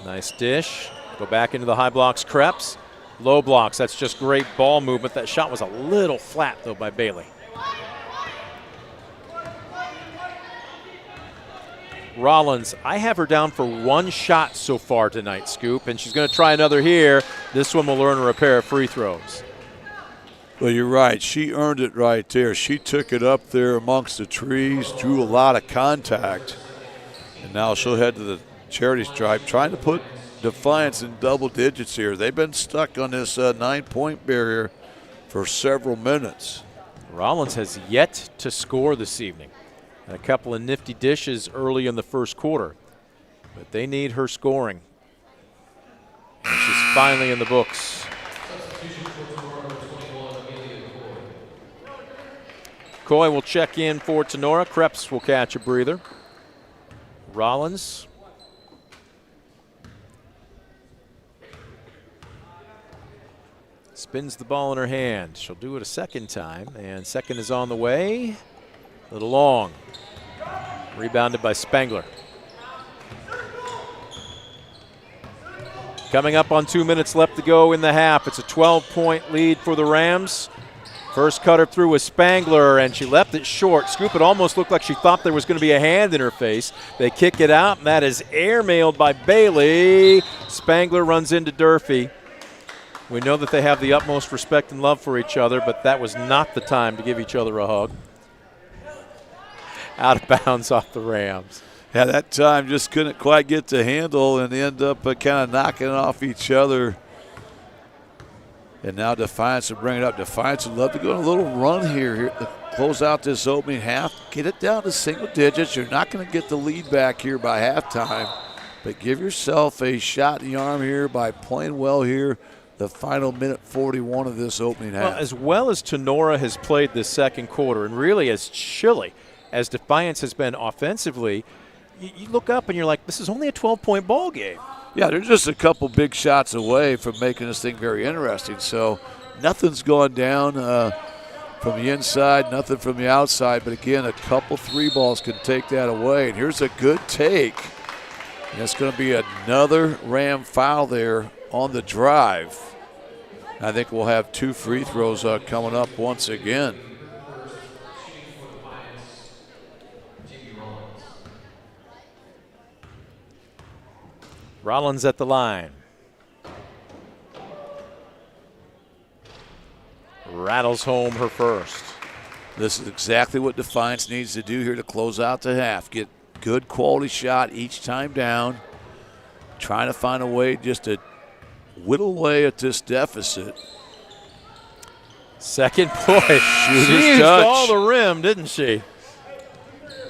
Nice dish. Go back into the high blocks, Krebs. Low blocks, that's just great ball movement. That shot was a little flat, though, by Bailey. Rollins, I have her down for one shot so far tonight, Scoop, and she's going to try another here. This one will earn her a pair of free throws. Well, you're right. She earned it right there. She took it up there amongst the trees, drew a lot of contact, and now she'll head to the charity stripe, trying to put Defiance in double digits here. They've been stuck on this 9-point barrier for several minutes. Rollins has yet to score this evening. And a couple of nifty dishes early in the first quarter. But they need her scoring. And she's finally in the books. Coy will check in for Tinora. Krebs will catch a breather. Rollins. Spins the ball in her hand. She'll do it a second time, and second is on the way. A little long. Rebounded by Spangler. Coming up on 2 minutes left to go in the half. It's a 12-point lead for the Rams. First cutter through was Spangler, and she left it short. Scoop, it almost looked like she thought there was going to be a hand in her face. They kick it out, and that is airmailed by Bailey. Spangler runs into Durfee. We know that they have the utmost respect and love for each other, but that was not the time to give each other a hug. Out of bounds off the Rams. Yeah, that time just couldn't quite get the handle and end up kind of knocking off each other. And now Defiance will bring it up. Defiance would love to go on a little run here to close out this opening half. Get it down to single digits. You're not going to get the lead back here by halftime, but give yourself a shot in the arm here by playing well here. The final minute 41 of this opening half. Well, as well as Tinora has played this second quarter, and really as chilly as Defiance has been offensively, you look up and you're like, this is only a 12-point ball game. Yeah, they're just a couple big shots away from making this thing very interesting. So nothing's going down from the inside, nothing from the outside. But again, a couple three balls can take that away. And here's a good take. And it's going to be another Ram foul there on the drive. I think we'll have two free throws coming up once again. Rollins at the line. Rattles home her first. This is exactly what Defiance needs to do here to close out the half. Get good quality shot each time down. Trying to find a way just to whittle away at this deficit. Second point. She used all the rim, didn't she?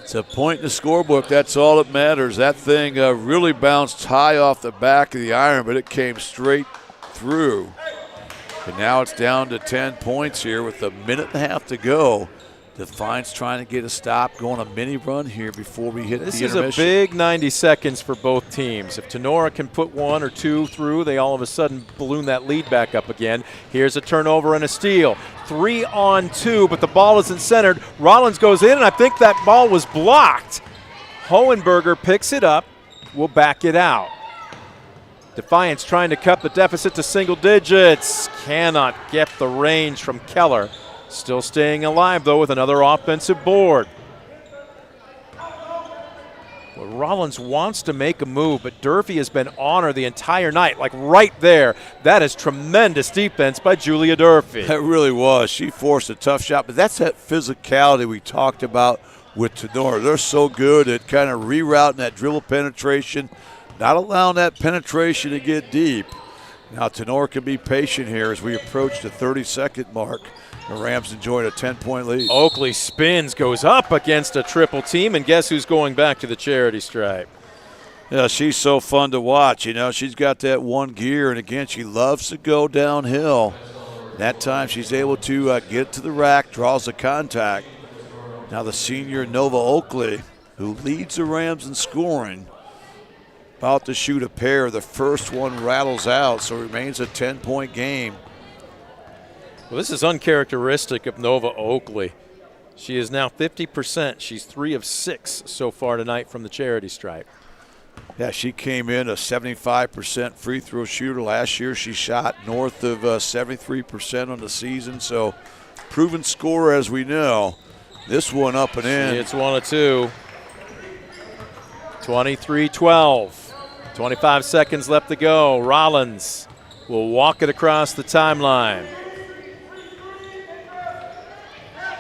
It's a point in the scorebook. That's all that matters. That thing really bounced high off the back of the iron, but it came straight through. And now it's down to 10 points here with a minute and a half to go. Defiance trying to get a stop, going a mini run here before we hit the intermission. This is a big 90 seconds for both teams. If Tinora can put one or two through, they all of a sudden balloon that lead back up again. Here's a turnover and a steal. 3-on-2, but the ball isn't centered. Rollins goes in, and I think that ball was blocked. Hohenberger picks it up, will back it out. Defiance trying to cut the deficit to single digits. Cannot get the range from Keller. Still staying alive, though, with another offensive board. Well, Rollins wants to make a move, but Durfee has been on her the entire night, like right there. That is tremendous defense by Julia Durfee. That really was. She forced a tough shot, but that's that physicality we talked about with Tinora. They're so good at kind of rerouting that dribble penetration, not allowing that penetration to get deep. Now Tinora can be patient here as we approach the 30-second mark. The Rams enjoyed a 10-point lead. Oakley spins, goes up against a triple team, and guess who's going back to the charity stripe? Yeah, she's so fun to watch. You know, she's got that one gear, and again, she loves to go downhill. That time she's able to get to the rack, draws the contact. Now the senior Nova Oakley, who leads the Rams in scoring, about to shoot a pair. The first one rattles out, so it remains a 10-point game. Well, this is uncharacteristic of Nova Oakley. She is now 50%. She's 3 of 6 so far tonight from the charity stripe. Yeah, she came in a 75% free throw shooter. Last year she shot north of 73% on the season, so proven scorer as we know. This one up and in. It's 1 of 2. 23-12. 25 seconds left to go. Rollins will walk it across the timeline.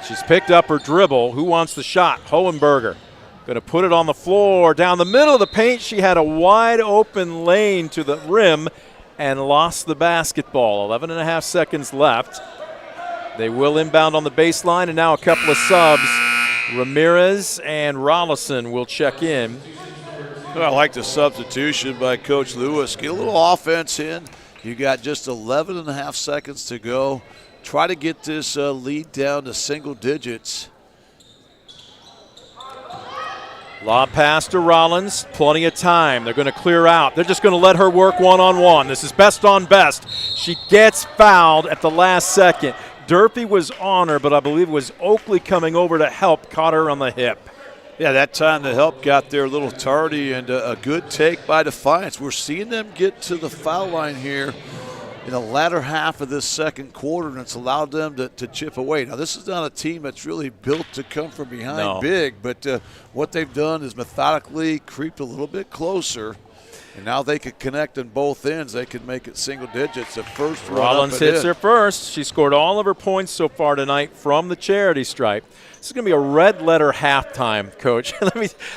She's picked up her dribble. Who wants the shot? Hohenberger. Going to put it on the floor. Down the middle of the paint, she had a wide open lane to the rim and lost the basketball. 11 and a half seconds left. They will inbound on the baseline, and now a couple of subs. Ramirez and Rollison will check in. Well, I like the substitution by Coach Lewis. Get a little offense in. You got just 11 and a half seconds to go. Try to get this lead down to single digits. Lob pass to Rollins, plenty of time. They're going to clear out. They're just going to let her work one-on-one. This is best on best. She gets fouled at the last second. Durfee was on her, but I believe it was Oakley coming over to help, caught her on the hip. Yeah, that time the help got there a little tardy, and a good take by Defiance. We're seeing them get to the foul line here in the latter half of this second quarter, and it's allowed them to chip away. Now, this is not a team that's really built to come from behind big, but what they've done is methodically creeped a little bit closer, and now they could connect on both ends. They could make it single digits. The first Rollins hits her first. She scored all of her points so far tonight from the charity stripe. This is going to be a red letter halftime, Coach.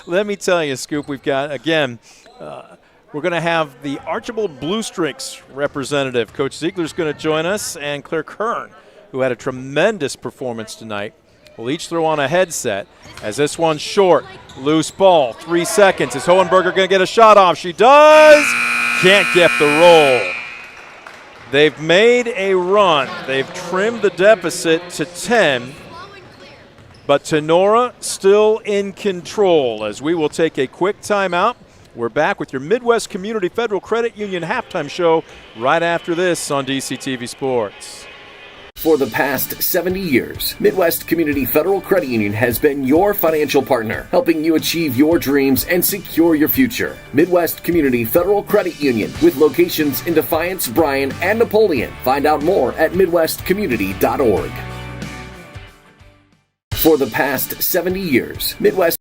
let me tell you, Scoop, we've got, again, we're going to have the Archibald Blue Streaks representative. Coach Ziegler's going to join us, and Claire Kern, who had a tremendous performance tonight, will each throw on a headset as this one's short. Loose ball, 3 seconds. Is Hohenberger going to get a shot off? She does. Can't get the roll. They've made a run. They've trimmed the deficit to 10. But Tinora still in control as we will take a quick timeout. We're back with your Midwest Community Federal Credit Union halftime show right after this on DCTV Sports. For the past 70 years, Midwest Community Federal Credit Union has been your financial partner, helping you achieve your dreams and secure your future. Midwest Community Federal Credit Union, with locations in Defiance, Bryan, and Napoleon. Find out more at midwestcommunity.org. For the past 70 years, Midwest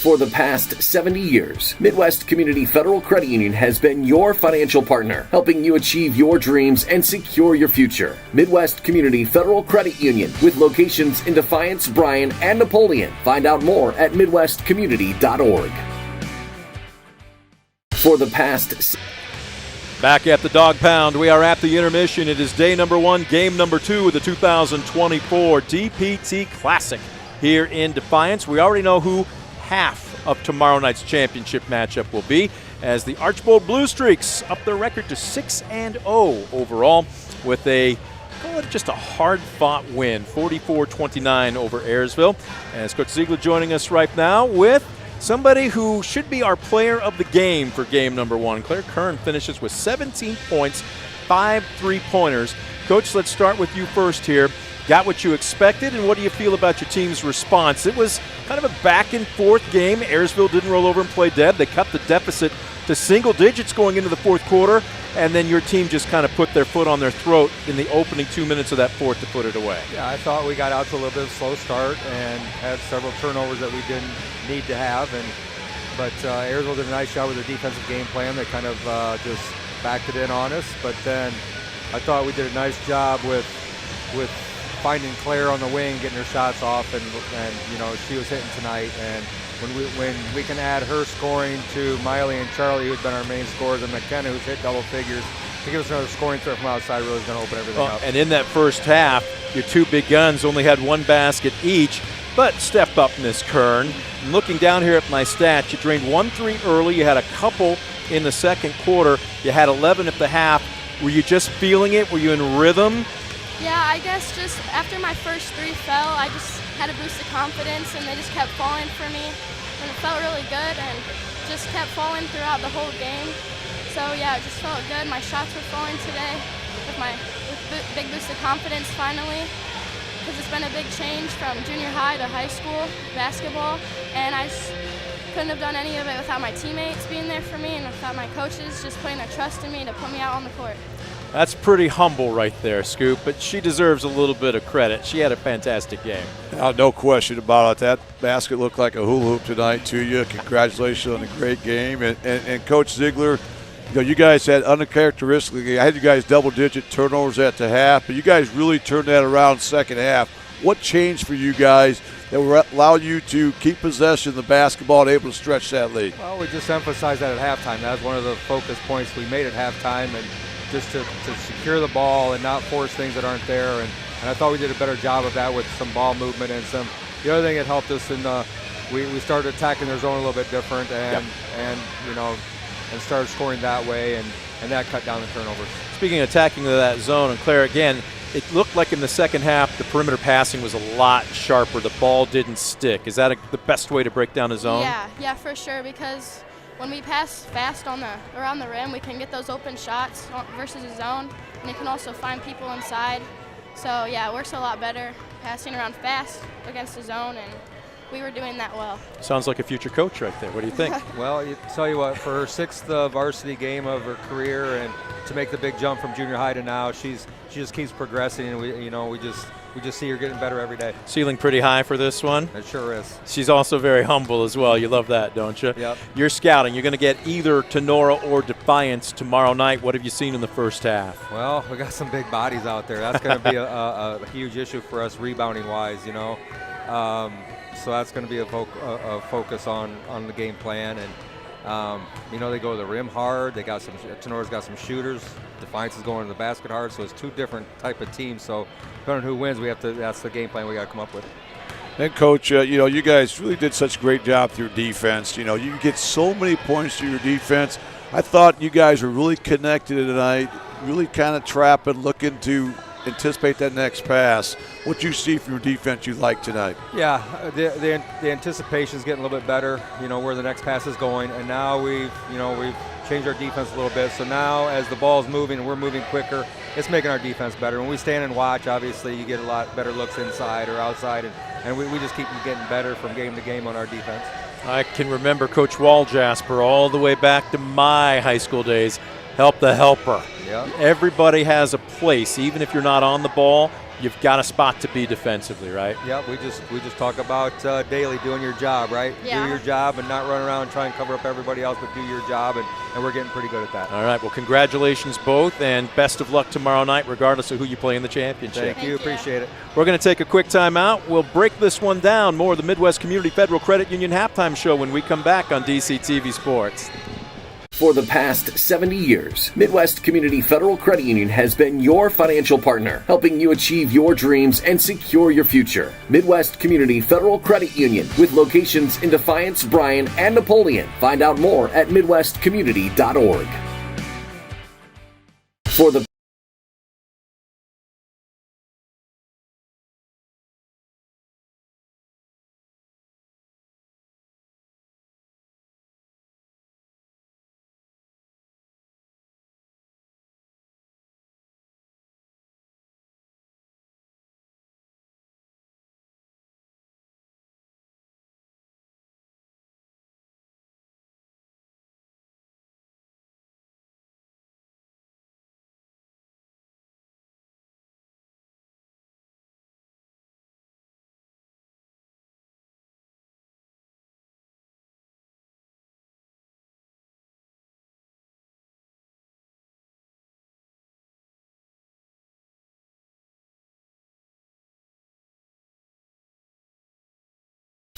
For the past 70 years, Midwest Community Federal Credit Union has been your financial partner, helping you achieve your dreams and secure your future. Midwest Community Federal Credit Union, with locations in Defiance, Bryan, and Napoleon. Find out more at midwestcommunity.org. For the past... Back at the Dog Pound, we are at the intermission. It is day number 1, game number 2 of the 2024 DPT Classic here in Defiance. We already know who half of tomorrow night's championship matchup will be, as the Archibald Blue Streaks up their record to 6-0 overall with a call it just a hard-fought win, 44-29 over Ayersville. As Coach Ziegler joining us right now with somebody who should be our player of the game for game number 1. Claire Kern finishes with 17 points, 5 3-pointers. Coach, let's start with you first here. Got what you expected, and what do you feel about your team's response? It was kind of a back-and-forth game. Ayersville didn't roll over and play dead. They cut the deficit to single digits going into the fourth quarter, and then your team just kind of put their foot on their throat in the opening 2 minutes of that fourth to put it away. Yeah, I thought we got out to a little bit of a slow start and had several turnovers that we didn't need to have. But Ayersville did a nice job with their defensive game plan. They kind of just backed it in on us. But then I thought we did a nice job with finding Claire on the wing, getting her shots off, and you know, she was hitting tonight. And when we can add her scoring to Miley and Charlie, who've been our main scorers, and McKenna, who's hit double figures, to give us another scoring threat from outside really is going to open everything up. And in that first half, your two big guns only had one basket each, but stepped up, Miss Kern. And looking down here at my stats, you drained 1 3 early. You had a couple in the second quarter. You had 11 at the half. Were you just feeling it? Were you in rhythm? Yeah, I guess just after my first 3 fell, I just had a boost of confidence, and they just kept falling for me. And it felt really good, and just kept falling throughout the whole game. So yeah, it just felt good. My shots were falling today with big boost of confidence finally, because it's been a big change from junior high to high school basketball, and I just couldn't have done any of it without my teammates being there for me and without my coaches just putting their trust in me to put me out on the court. That's pretty humble right there, Scoop, but she deserves a little bit of credit. She had a fantastic game. No question about it. That basket looked like a hula hoop tonight to you. Congratulations on a great game. And Coach Ziegler, you know, you guys had uncharacteristically, I had you guys double-digit turnovers at the half, but you guys really turned that around second half. What changed for you guys that will allow you to keep possession of the basketball and able to stretch that lead? Well, we just emphasized that at halftime. That was one of the focus points we made at halftime, and just to secure the ball and not force things that aren't there. And I thought we did a better job of that with some ball movement and some. The other thing that helped us in we started attacking their zone a little bit different and you know, and started scoring that way, and that cut down the turnovers. Speaking of attacking that zone, and Claire, again, it looked like in the second half the perimeter passing was a lot sharper. The ball didn't stick. Is that the best way to break down a zone? Yeah, for sure, because when we pass fast around the rim, we can get those open shots versus a zone, and you can also find people inside. So yeah, it works a lot better passing around fast against the zone, and we were doing that well. Sounds like a future coach right there. What do you think? Well, tell you what, for her 6th varsity game of her career, and to make the big jump from junior high to now, she just keeps progressing, and we just see her getting better every day. Ceiling pretty high for this one. It sure is. She's also very humble as well. You love that, don't you? Yep. You're scouting. You're going to get either Tinora or Defiance tomorrow night. What have you seen in the first half? Well, we got some big bodies out there. That's going to be a huge issue for us rebounding-wise, you know. So that's going to be a focus on the game plan. And, you know, they go to the rim hard. Tenora's got some shooters. Defiance is going to the basket hard. So it's 2 different type of teams. So depending on who wins, that's the game plan we got to come up with. And Coach, you know, you guys really did such a great job through defense. You know, you get so many points through your defense. I thought you guys were really connected tonight, really kind of trapping, looking to anticipate that next pass. What you see from your defense you like tonight? Yeah, the anticipation is getting a little bit better, you know, where the next pass is going. And now we've changed our defense a little bit. So now as the ball's moving and we're moving quicker, it's making our defense better. When we stand and watch, obviously you get a lot better looks inside or outside. And we just keep getting better from game to game on our defense. I can remember Coach Waljasper all the way back to my high school days. Help the helper. Yep. Everybody has a place. Even if you're not on the ball, you've got a spot to be defensively, right? Yeah, we just talk about daily doing your job, right? Yeah. Do your job and not run around and try and cover up everybody else, but do your job, and we're getting pretty good at that. All right, well, congratulations both, and best of luck tomorrow night, regardless of who you play in the championship. Thank you. Appreciate it. We're going to take a quick timeout. We'll break this one down. More of the Midwest Community Federal Credit Union halftime show when we come back on DCTV Sports. For the past 70 years, Midwest Community Federal Credit Union has been your financial partner, helping you achieve your dreams and secure your future. Midwest Community Federal Credit Union, with locations in Defiance, Bryan, and Napoleon. Find out more at midwestcommunity.org. For the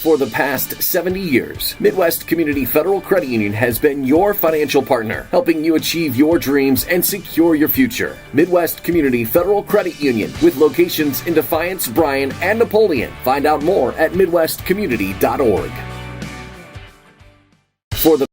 For the past 70 years, Midwest Community Federal Credit Union has been your financial partner, helping you achieve your dreams and secure your future. Midwest Community Federal Credit Union, with locations in Defiance, Bryan, and Napoleon. Find out more at midwestcommunity.org. For the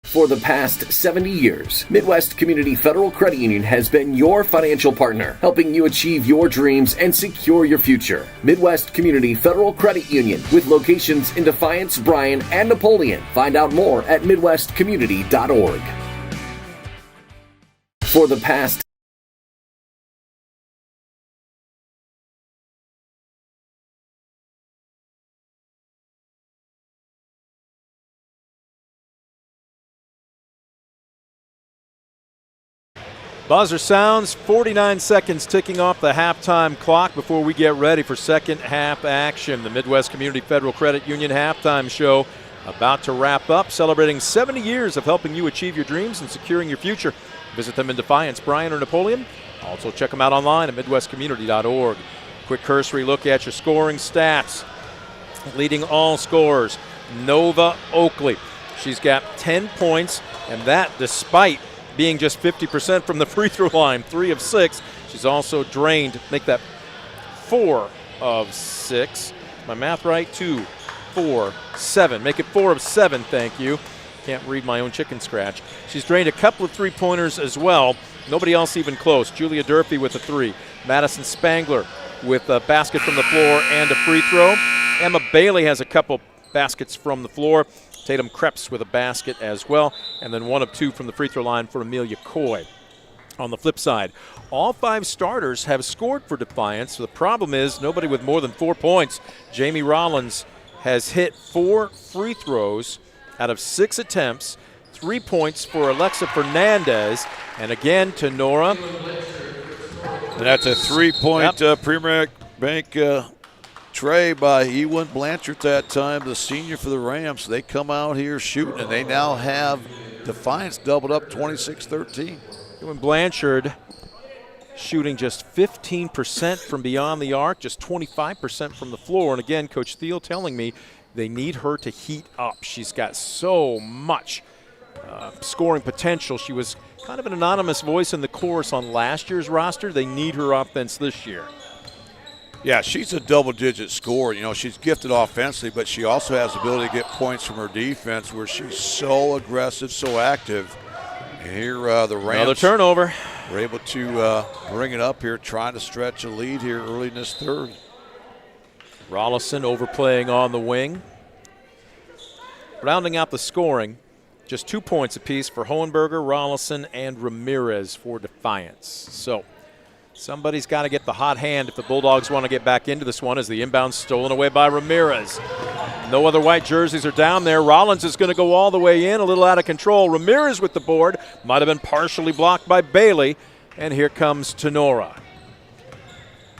For the past 70 years, Midwest Community Federal Credit Union has been your financial partner, helping you achieve your dreams and secure your future. Midwest Community Federal Credit Union, with locations in Defiance, Bryan, and Napoleon. Find out more at midwestcommunity.org. For the past Buzzer sounds, 49 seconds ticking off the halftime clock before we get ready for second half action. The Midwest Community Federal Credit Union halftime show about to wrap up, celebrating 70 years of helping you achieve your dreams and securing your future. Visit them in Defiance, Bryan, or Napoleon. Also check them out online at midwestcommunity.org. Quick cursory look at your scoring stats. Leading all scorers, Nova Oakley. She's got 10 points, and that despite being just 50% from the free throw line, 3 of 6. She's also drained, make that 4 of 6. My math right? 2, 4, 7. Make it 4 of 7, thank you. Can't read my own chicken scratch. She's drained a couple of three-pointers as well. Nobody else even close. Julia Durfee with a 3. Madison Spangler with a basket from the floor and a free throw. Emma Bailey has a couple baskets from the floor. Tatum Krebs with a basket as well, and then 1 of 2 from the free throw line for Amelia Coy. On the flip side, all 5 starters have scored for Defiance. The problem is nobody with more than 4 points. Jamie Rollins has hit 4 free throws out of 6 attempts, 3 points for Alexa Fernandez, and again, Tinora. And that's a 3-point Premier Bank tray by Ewan Blanchard that time, the senior for the Rams. They come out here shooting, and they now have Defiance doubled up 26-13. Ewan Blanchard shooting just 15% from beyond the arc, just 25% from the floor. And again, Coach Thiel telling me they need her to heat up. She's got so much scoring potential. She was kind of an anonymous voice in the chorus on last year's roster. They need her offense this year. Yeah, she's a double-digit scorer. You know, she's gifted offensively, but she also has the ability to get points from her defense where she's so aggressive, so active. And here the Rams. Another turnover. Were able to bring it up here, trying to stretch a lead here early in this third. Rollison overplaying on the wing. Rounding out the scoring, just 2 points apiece for Hohenberger, Rollison, and Ramirez for Defiance. So somebody's got to get the hot hand if the Bulldogs want to get back into this one, as the inbound stolen away by Ramirez. No other white jerseys are down there. Rollins is going to go all the way in, a little out of control. Ramirez with the board. Might have been partially blocked by Bailey. And here comes Tinora.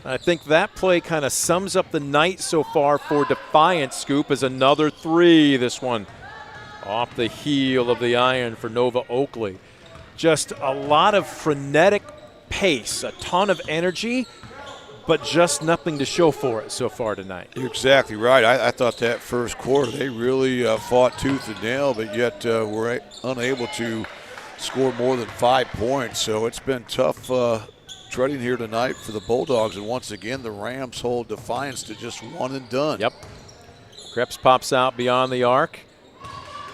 I think that play kind of sums up the night so far for Defiance. Scoop is another 3. This one off the heel of the iron for Nova Oakley. Just a lot of frenetic pace, a ton of energy, but just nothing to show for it so far tonight. You're exactly right. I thought that first quarter they really fought tooth and nail, but yet were unable to score more than 5 points. So it's been tough treading here tonight for the Bulldogs. And once again, the Rams hold Defiance to just 1 and done. Yep. Krebs pops out beyond the arc.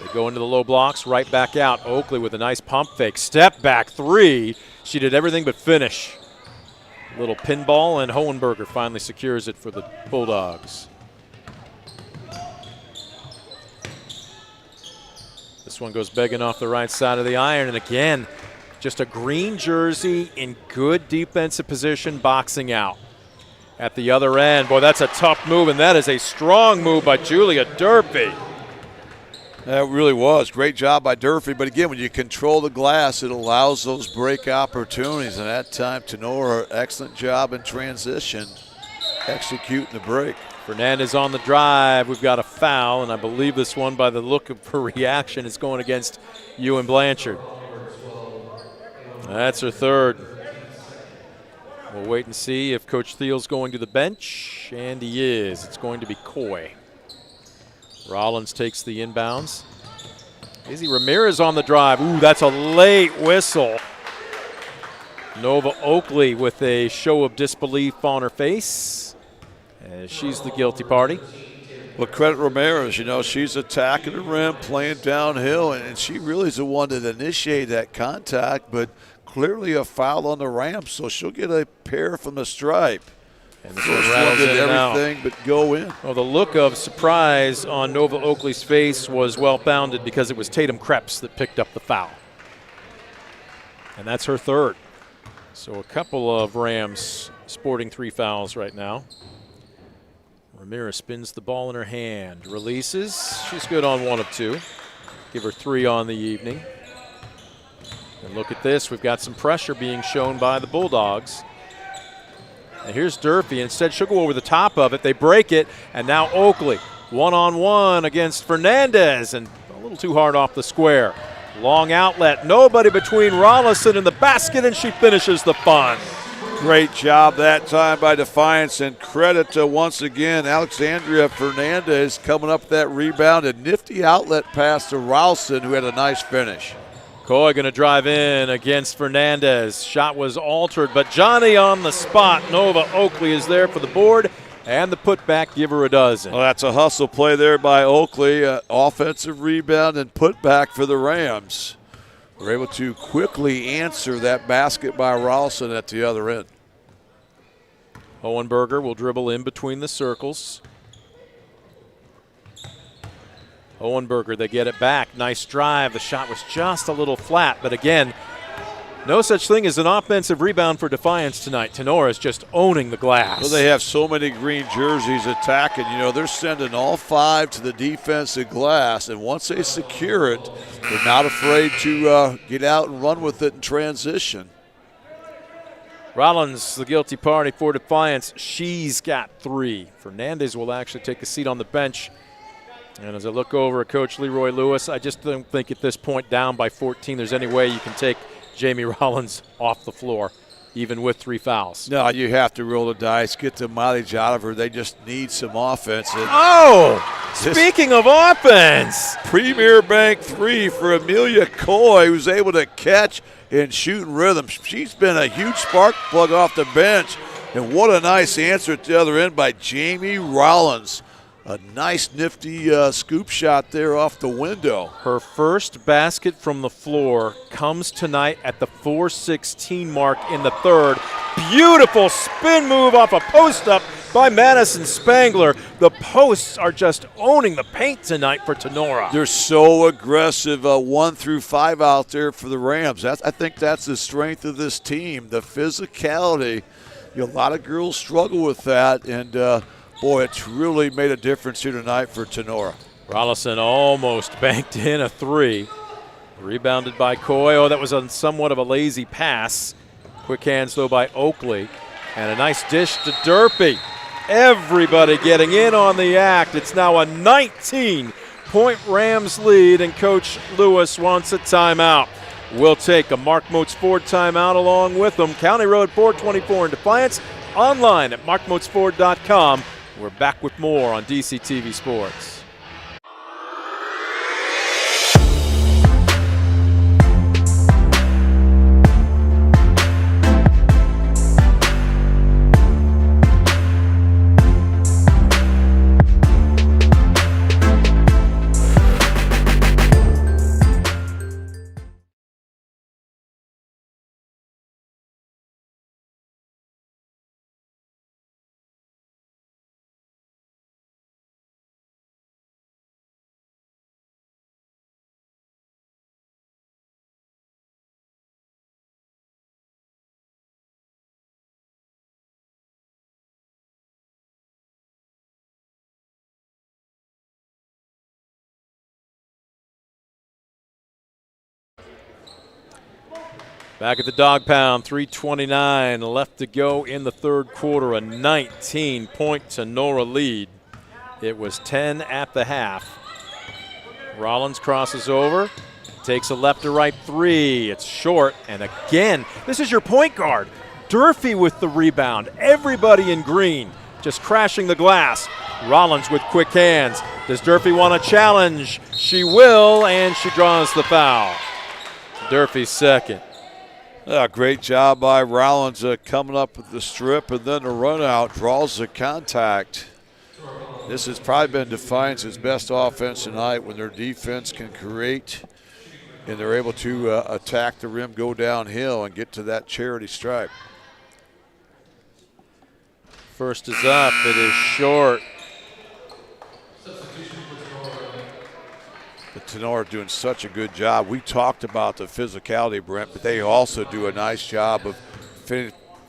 They go into the low blocks, right back out. Oakley with a nice pump fake. Step back 3. She did everything but finish. Little pinball, and Hohenberger finally secures it for the Bulldogs. This one goes begging off the right side of the iron, and again, Just a green jersey in good defensive position, boxing out. At the other end, boy, that's a tough move, and that is a strong move by Julia Durfee. That really was. Great job by Durfee. But again, when you control the glass, it allows those break opportunities. And that time, Tinora, excellent job in transition, executing the break. Fernandez on the drive. We've got a foul, and I believe this one, by the look of her reaction, is going against Ewan Blanchard. That's her third. We'll wait and see if Coach Thiel's going to the bench, and he is. It's going to be Coy. Rollins takes the inbounds. Izzy Ramirez on the drive. Ooh, that's a late whistle. Nova Oakley with a show of disbelief on her face. She's the guilty party. Well, credit Ramirez, you know, she's attacking the rim, playing downhill, and she really is the one that initiated that contact, but clearly a foul on the ramp, so she'll get a pair from the stripe. And this one rattles did in and out. everything but go in. Well, the look of surprise on Nova Oakley's face was well-founded because it was Tatum Krebs that picked up the foul. And that's her third. So a couple of Rams sporting 3 fouls right now. Ramirez spins the ball in her hand, releases. She's good on 1 of 2. Give her 3 on the evening. And look at this. We've got some pressure being shown by the Bulldogs. And here's Durfee. Instead, she'll go over the top of it. They break it, and now Oakley one-on-one against Fernandez, and a little too hard off the square. Long outlet, nobody between Rollison and the basket, and she finishes the fun. Great job that time by Defiance, and credit to, once again, Alexandria Fernandez coming up that rebound. A nifty outlet pass to Rollison, who had a nice finish. Coy going to drive in against Fernandez. Shot was altered, but Johnny on the spot. Nova Oakley is there for the board, and the putback, give her a dozen. Well, that's a hustle play there by Oakley. Offensive rebound and putback for the Rams. We're able to quickly answer that basket by Rollison at the other end. Hohenberger will dribble in between the circles. Hohenberger, they get it back. Nice drive. The shot was just a little flat, but again, no such thing as an offensive rebound for Defiance tonight. Tinora is just owning the glass. Well, they have so many green jerseys attacking. You know, they're sending all 5 to the defensive glass, and once they secure it, they're not afraid to get out and run with it in transition. Rollins, the guilty party for Defiance. She's got 3. Fernandez will actually take a seat on the bench. And as I look over at Coach Leroy Lewis, I just don't think at this point, down by 14, there's any way you can take Jamie Rollins off the floor, even with 3 fouls. No, you have to roll the dice, get the mileage out of her. They just need some offense. And speaking of offense. Premier Bank 3 for Amelia Coy, who's able to catch and shoot in rhythm. She's been a huge spark plug off the bench. And what a nice answer at the other end by Jamie Rollins. A nice, nifty scoop shot there off the window. Her first basket from the floor comes tonight at the 4:16 mark in the third. Beautiful spin move off a post-up by Madison Spangler. The posts are just owning the paint tonight for Tinora. They're so aggressive, 1 through 5 out there for the Rams. I think that's the strength of this team, the physicality. You know, a lot of girls struggle with that, and boy, it's really made a difference here tonight for Tinora. Rollison almost banked in a 3. Rebounded by Coy. Oh, that was on somewhat of a lazy pass. Quick hands, though, by Oakley. And a nice dish to Durfee. Everybody getting in on the act. It's now a 19-point Rams lead, and Coach Lewis wants a timeout. We'll take a Mark Moats Ford timeout along with them. County Road 424 in Defiance. Online at markmoatsford.com. We're back with more on DCTV Sports. Back at the dog pound, 3:29 left to go in the third quarter. A 19-point Tinora lead. It was 10 at the half. Rollins crosses over, takes a left to right three. It's short, and again, this is your point guard. Durfee with the rebound. Everybody in green just crashing the glass. Rollins with quick hands. Does Durfee want a challenge? She will, and she draws the foul. Durfee's second. Great job by Rollins coming up with the strip and then the run out, draws the contact. This has probably been Defiance's best offense tonight when their defense can create and they're able to attack the rim, go downhill, and get to that charity stripe. First is up. It is short. The Tinora doing such a good job. We talked about the physicality, Brent, but they also do a nice job of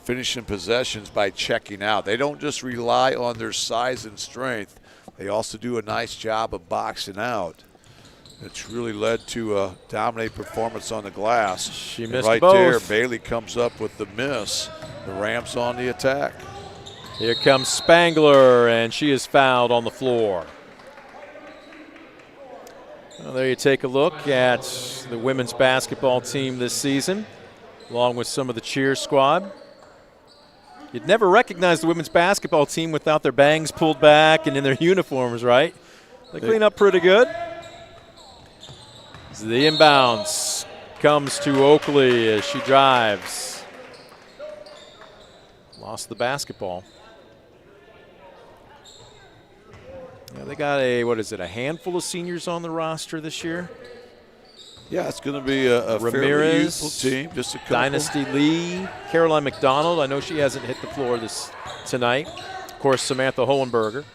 finishing possessions by checking out. They don't just rely on their size and strength. They also do a nice job of boxing out. It's really led to a dominant performance on the glass. She missed right both. there, Bailey comes up with the miss. The Rams on the attack. Here comes Spangler, and she is fouled on the floor. Well, there you take a look at the women's basketball team this season, along with some of the cheer squad. You'd never recognize the women's basketball team without their bangs pulled back and in their uniforms, right? They clean up pretty good. So the inbounds comes to Oakley as she drives. Lost the basketball. Yeah, they got a handful of seniors on the roster this year. Yeah, it's going to be a fairly youthful team. Just a couple. Dynasty Lee, Caroline McDonald. I know she hasn't hit the floor tonight. Of course, Samantha Hohenberger.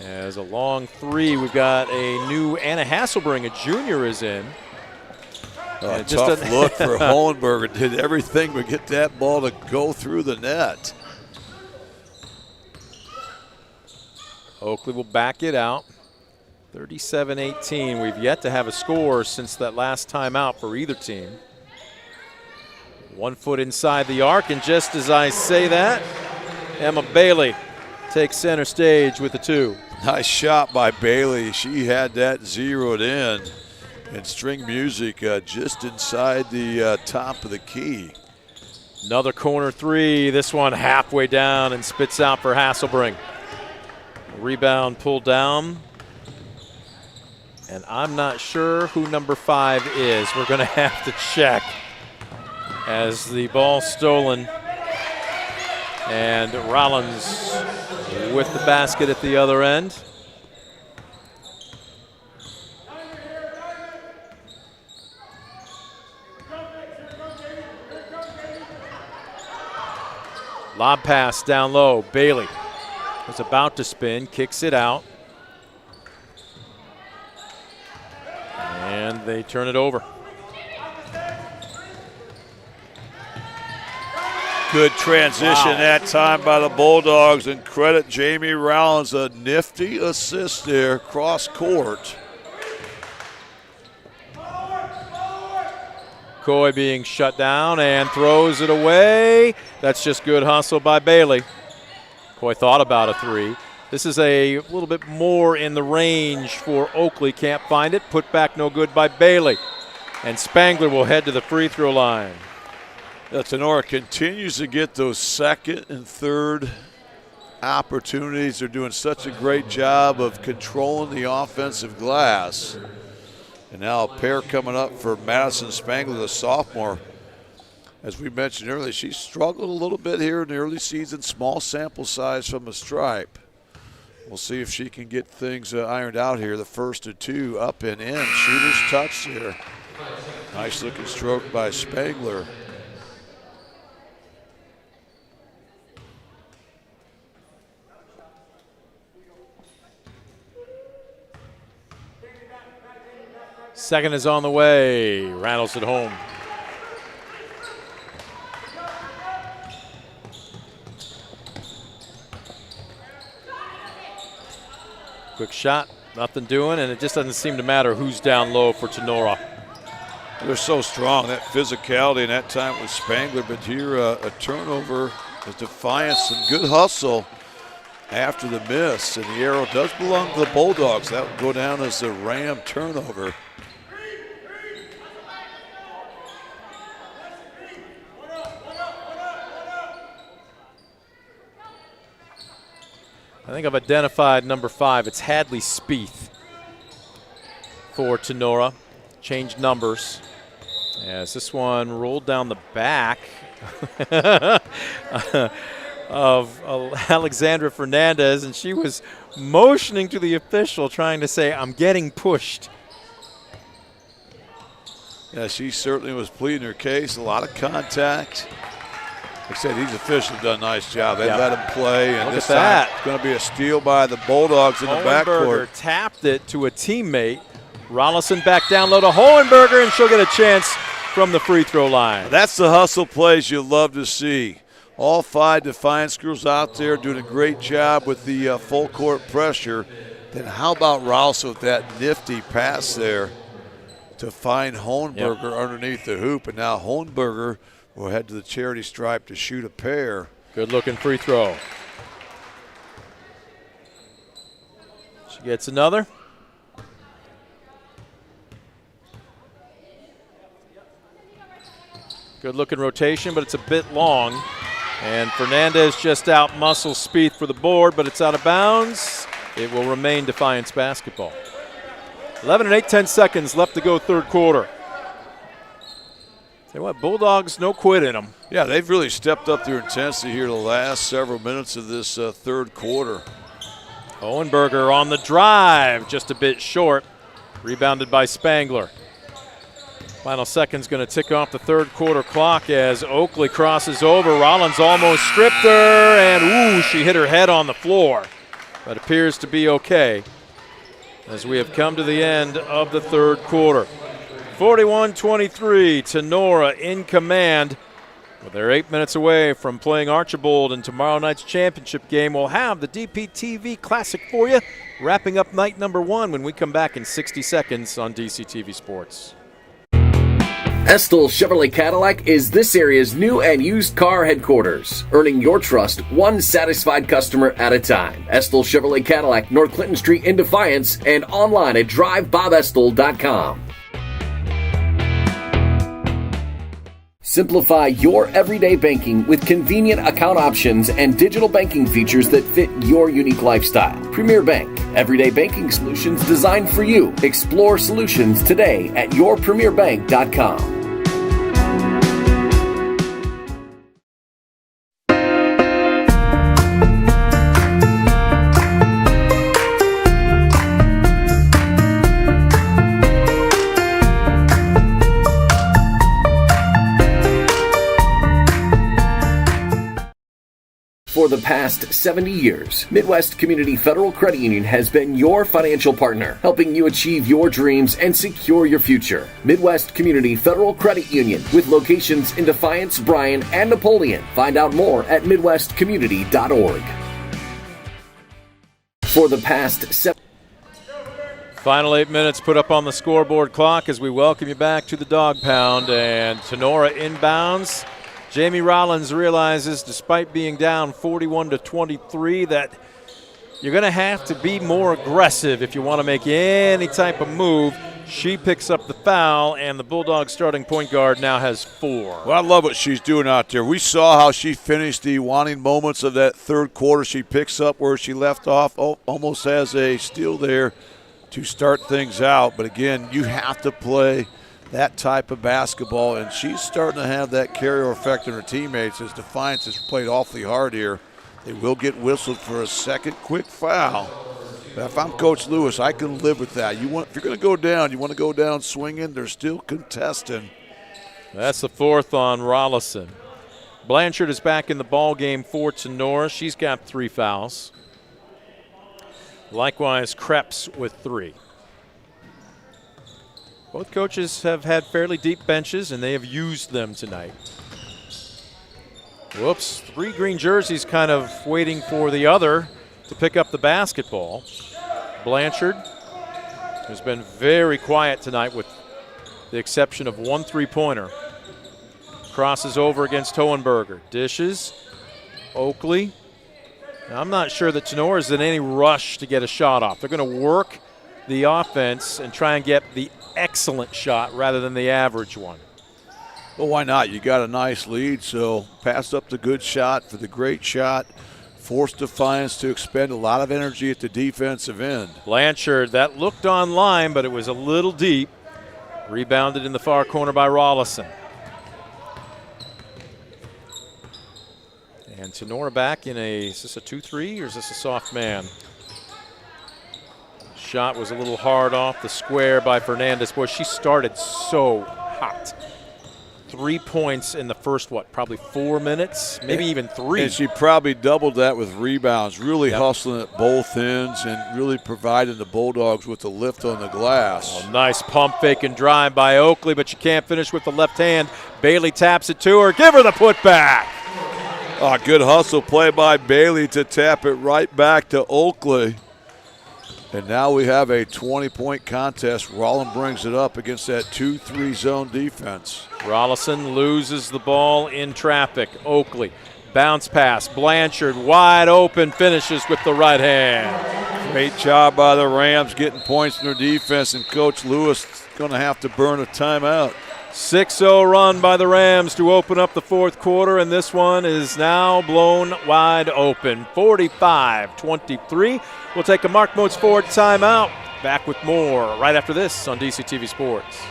As a long three, we've got a new Anna Hasselbring, a junior, is in. Tough look for Hohenberger. Did everything but get that ball to go through the net. Oakley will back it out. 37-18. We've yet to have a score since that last timeout for either team. 1 foot inside the arc, and just as I say that, Emma Bailey takes center stage with the two. Nice shot by Bailey. She had that zeroed in. And string music just inside the top of the key. Another corner three. This one halfway down and spits out for Hasselbring. Rebound pulled down. And I'm not sure who number 5 is. We're going to have to check as the ball stolen. And Rollins with the basket at the other end. Lob pass down low. Bailey was about to spin, kicks it out. And they turn it over. Good transition that time by the Bulldogs, and credit Jamie Rollins, a nifty assist there, cross court. Coy being shut down and throws it away. That's just good hustle by Bailey. Coy thought about a three. This is a little bit more in the range for Oakley. Can't find it. Put back no good by Bailey. And Spangler will head to the free throw line. Tinora continues to get those second and third opportunities. They're doing such a great job of controlling the offensive glass. And now a pair coming up for Madison Spangler, the sophomore. As we mentioned earlier, she struggled a little bit here in the early season, small sample size from the stripe. We'll see if she can get things ironed out here. The first of two up and in. Shooter's touch here. Nice looking stroke by Spangler. Second is on the way. Rattles it home. Quick shot, nothing doing, and it just doesn't seem to matter who's down low for Tinora. They're so strong, that physicality, and that time with Spangler. But here, a turnover is Defiance. Some good hustle after the miss. And the arrow does belong to the Bulldogs. That would go down as a Ram turnover. I think I've identified number 5. It's Hadley Spieth for Tinora. Changed numbers. As this one rolled down the back of Alexandra Fernandez, and she was motioning to the official, trying to say, "I'm getting pushed." Yeah, she certainly was pleading her case. A lot of contact. Like I said, these officials have done a nice job. They let him play, and this time it's going to be a steal by the Bulldogs in the backcourt. Tapped it to a teammate. Rollison back down low to Hohenberger, and she'll get a chance from the free throw line. That's the hustle plays you love to see. All 5 Defiance girls out there doing a great job with the full court pressure. Then how about Rollison with that nifty pass there to find Hohenberger underneath the hoop, and now Hohenberger will head to the charity stripe to shoot a pair. Good looking free throw. She gets another. Good looking rotation, but it's a bit long. And Fernandez just out muscles Spieth for the board, but it's out of bounds. It will remain Defiance basketball. 11 and 8/10 seconds left to go third quarter. Say what, Bulldogs, no quit in them. Yeah, they've really stepped up their intensity here the last several minutes of this third quarter. Hohenberger on the drive, just a bit short. Rebounded by Spangler. Final seconds going to tick off the third quarter clock as Oakley crosses over. Rollins almost stripped her, and ooh, she hit her head on the floor. But appears to be okay as we have come to the end of the third quarter. 41-23, Tinora in command. Well, they're 8 minutes away from playing Archibald in tomorrow night's championship game. We'll have the DPTV Classic for you, wrapping up night number 1 when we come back in 60 seconds on DCTV Sports. Estill Chevrolet Cadillac is this area's new and used car headquarters, earning your trust one satisfied customer at a time. Estill Chevrolet Cadillac, North Clinton Street in Defiance, and online at drivebobestill.com. Simplify your everyday banking with convenient account options and digital banking features that fit your unique lifestyle. Premier Bank, everyday banking solutions designed for you. Explore solutions today at yourpremierbank.com. For the past 70 years, Midwest Community Federal Credit Union has been your financial partner, helping you achieve your dreams and secure your future. Midwest Community Federal Credit Union, with locations in Defiance, Bryan, and Napoleon. Find out more at midwestcommunity.org. For the past 7 Final 8 minutes put up on the scoreboard clock as we welcome you back to the Dog Pound, and Tinora inbounds. Jamie Rollins realizes, despite being down 41-23, that you're going to have to be more aggressive if you want to make any type of move. She picks up the foul, and the Bulldogs starting point guard now has 4. Well, I love what she's doing out there. We saw how she finished the wanting moments of that third quarter. She picks up where she left off, almost has a steal there to start things out. But again, you have to play that type of basketball, and she's starting to have that carryover effect on her teammates as Defiance has played awfully hard here. They will get whistled for a second quick foul. But if I'm Coach Lewis, I can live with that. If you're going to go down, you want to go down swinging. They're still contesting. That's the 4th on Rollison. Blanchard is back in the ball game for Tinora. She's got 3 fouls. Likewise, Krebs with 3. Both coaches have had fairly deep benches, and they have used them tonight. Whoops, 3 green jerseys kind of waiting for the other to pick up the basketball. Blanchard has been very quiet tonight with the exception of one three-pointer. Crosses over against Hohenberger. Dishes. Oakley. Now, I'm not sure that Tinora is in any rush to get a shot off. They're going to work the offense and try and get the excellent shot rather than the average one. Well, why not? You got a nice lead, so pass up the good shot for the great shot. Force Defiance to expend a lot of energy at the defensive end. Blanchard, that looked on line, but it was a little deep. Rebounded in the far corner by Rollison. And Tinora back in is this a 2-3 or is this a soft man? Shot was a little hard off the square by Fernandez. Boy, she started so hot. 3 points in the first, probably 4 minutes, maybe even 3. And she probably doubled that with rebounds, really hustling at both ends and really providing the Bulldogs with the lift on the glass. Nice pump fake and drive by Oakley, but you can't finish with the left hand. Bailey taps it to her. Give her the putback. Oh, good hustle play by Bailey to tap it right back to Oakley. And now we have a 20-point contest. Rollins brings it up against that 2-3 zone defense. Rollison loses the ball in traffic. Oakley, bounce pass. Blanchard wide open, finishes with the right hand. Great job by the Rams getting points in their defense, and Coach Lewis going to have to burn a timeout. 6-0 run by the Rams to open up the fourth quarter, and this one is now blown wide open. 45-23. We'll take a Mark Modes Ford timeout. Back with more right after this on DCTV Sports.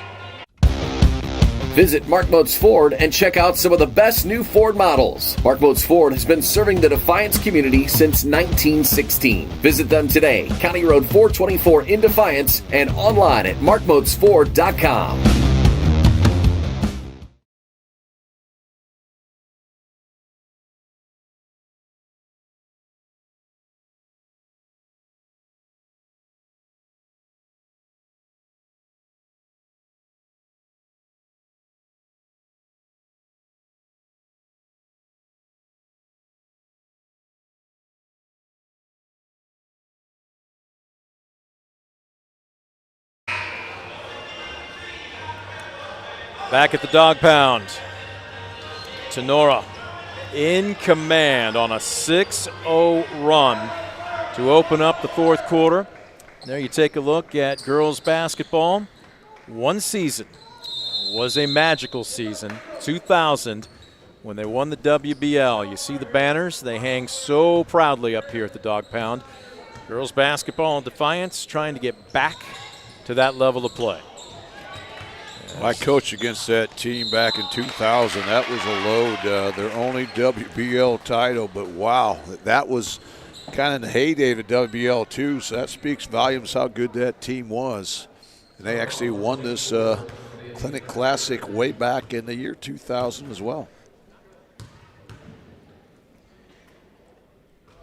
Visit Mark Modes Ford and check out some of the best new Ford models. Mark Modes Ford has been serving the Defiance community since 1916. Visit them today, County Road 424 in Defiance, and online at markmodesford.com. Back at the dog pound. Tinora in command on a 6-0 run to open up the fourth quarter. There you take a look at girls basketball. One season was a magical season, 2000, when they won the WBL. You see the banners, they hang so proudly up here at the dog pound. Girls basketball and Defiance trying to get back to that level of play. I coached against that team back in 2000. That was a load. Their only WBL title, but wow, that was kind of the heyday of the WBL too, so that speaks volumes how good that team was. And they actually won this Clinic Classic way back in the year 2000 as well.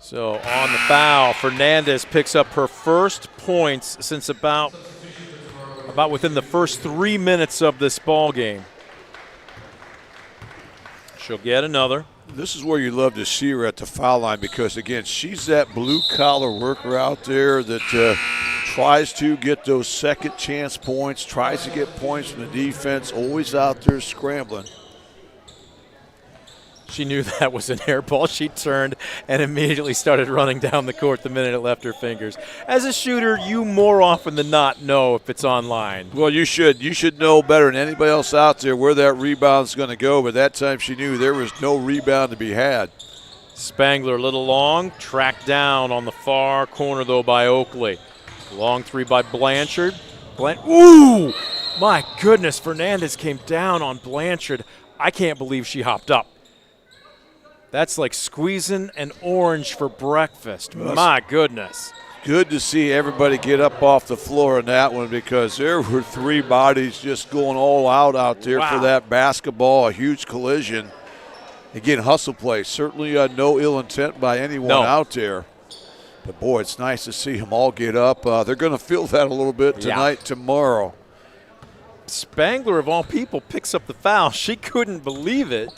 So on the foul, Fernandez picks up her first points since about within the first 3 minutes of this ball game. She'll get another. This is where you love to see her at the foul line because, again, she's that blue-collar worker out there that tries to get those second chance points, tries to get points from the defense, always out there scrambling. She knew that was an air ball. She turned and immediately started running down the court the minute it left her fingers. As a shooter, you more often than not know if it's online. Well, you should. You should know better than anybody else out there where that rebound's going to go, but that time she knew there was no rebound to be had. Spangler a little long, tracked down on the far corner, though, by Oakley. Long three by Blanchard. Ooh! My goodness, Fernandez came down on Blanchard. I can't believe she hopped up. That's like squeezing an orange for breakfast. My goodness. Good to see everybody get up off the floor in that one because there were three bodies just going all out there for that basketball, a huge collision. Again, hustle play. Certainly no ill intent by anyone out there. But, boy, it's nice to see them all get up. They're going to feel that a little bit tonight, tomorrow. Spangler, of all people, picks up the foul. She couldn't believe it.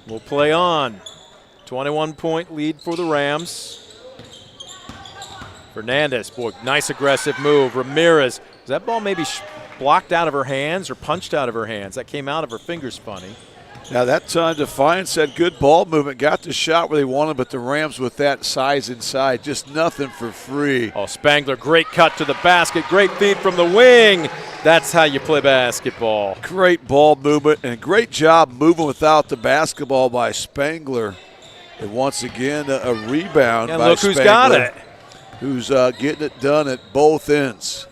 We'll play on. 21-point lead for the Rams. Fernandez, boy, nice aggressive move. Ramirez, was that ball maybe blocked out of her hands or punched out of her hands. That came out of her fingers funny. Now that time Defiance had good ball movement, got the shot where they wanted, but the Rams with that size inside, just nothing for free. Oh, Spangler, great cut to the basket, great feed from the wing. That's how you play basketball. Great ball movement and great job moving without the basketball by Spangler. And once again, a rebound and by look Spangler. Who's got it. Who's getting it done at both ends.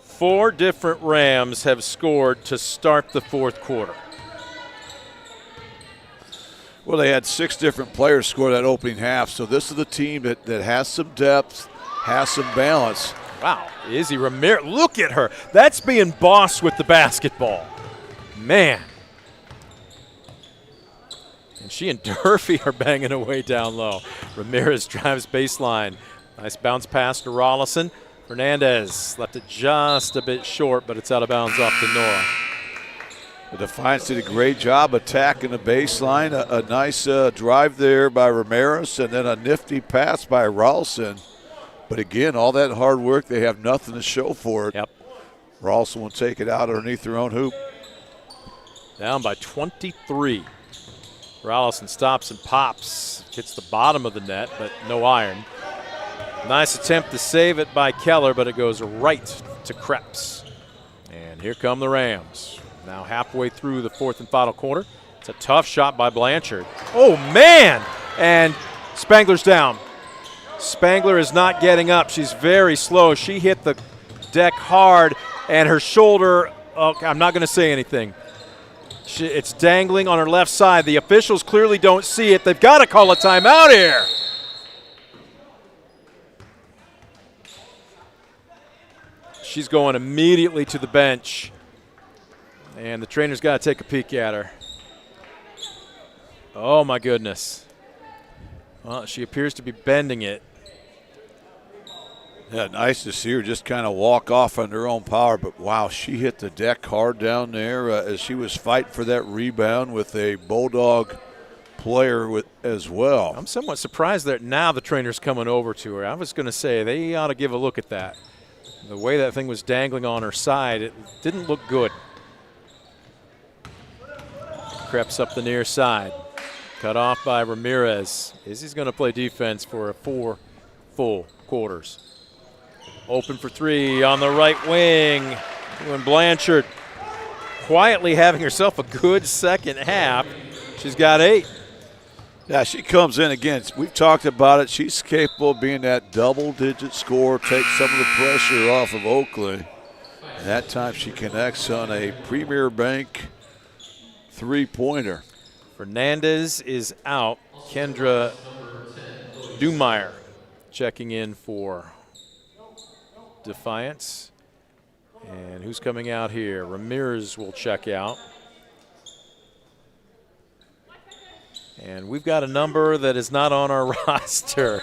4 different Rams have scored to start the fourth quarter. Well, they had 6 different players score that opening half, so this is the team that has some depth, has some balance. Wow, Izzy Ramirez, look at her. That's being boss with the basketball. Man. And she and Durfee are banging away down low. Ramirez drives baseline. Nice bounce pass to Rollins. Fernandez left it just a bit short, but it's out of bounds off Tinora. The Defiance did a great job attacking the baseline. A nice drive there by Ramirez, and then a nifty pass by Rollins. But again, all that hard work, they have nothing to show for it. Yep. Rollins will take it out underneath their own hoop. Down by 23. Rollins stops and pops. Hits the bottom of the net, but no iron. Nice attempt to save it by Keller, but it goes right to Krebs. And here come the Rams. Now halfway through the fourth and final quarter. It's a tough shot by Blanchard. Oh, man! And Spangler's down. Spangler is not getting up. She's very slow. She hit the deck hard, and her shoulder, okay, I'm not going to say anything. It's dangling on her left side. The officials clearly don't see it. They've got to call a timeout here. She's going immediately to the bench. And the trainer's got to take a peek at her. Oh, my goodness. Well, she appears to be bending it. Yeah, nice to see her just kind of walk off on her own power. But, wow, she hit the deck hard down there as she was fighting for that rebound with a Bulldog player as well. I'm somewhat surprised that now the trainer's coming over to her. I was going to say they ought to give a look at that. The way that thing was dangling on her side, it didn't look good. Creps up the near side. Cut off by Ramirez. Izzy's going to play defense for 4 full quarters. Open for 3 on the right wing. When Blanchard quietly having herself a good second half. She's got 8. Yeah, she comes in again. We've talked about it. She's capable of being that double-digit scorer, take some of the pressure off of Oakley. And that time she connects on a Premier Bank three-pointer. Fernandez is out. Kendra Dumeyer checking in for Defiance. And who's coming out here? Ramirez will check out. And we've got a number that is not on our roster.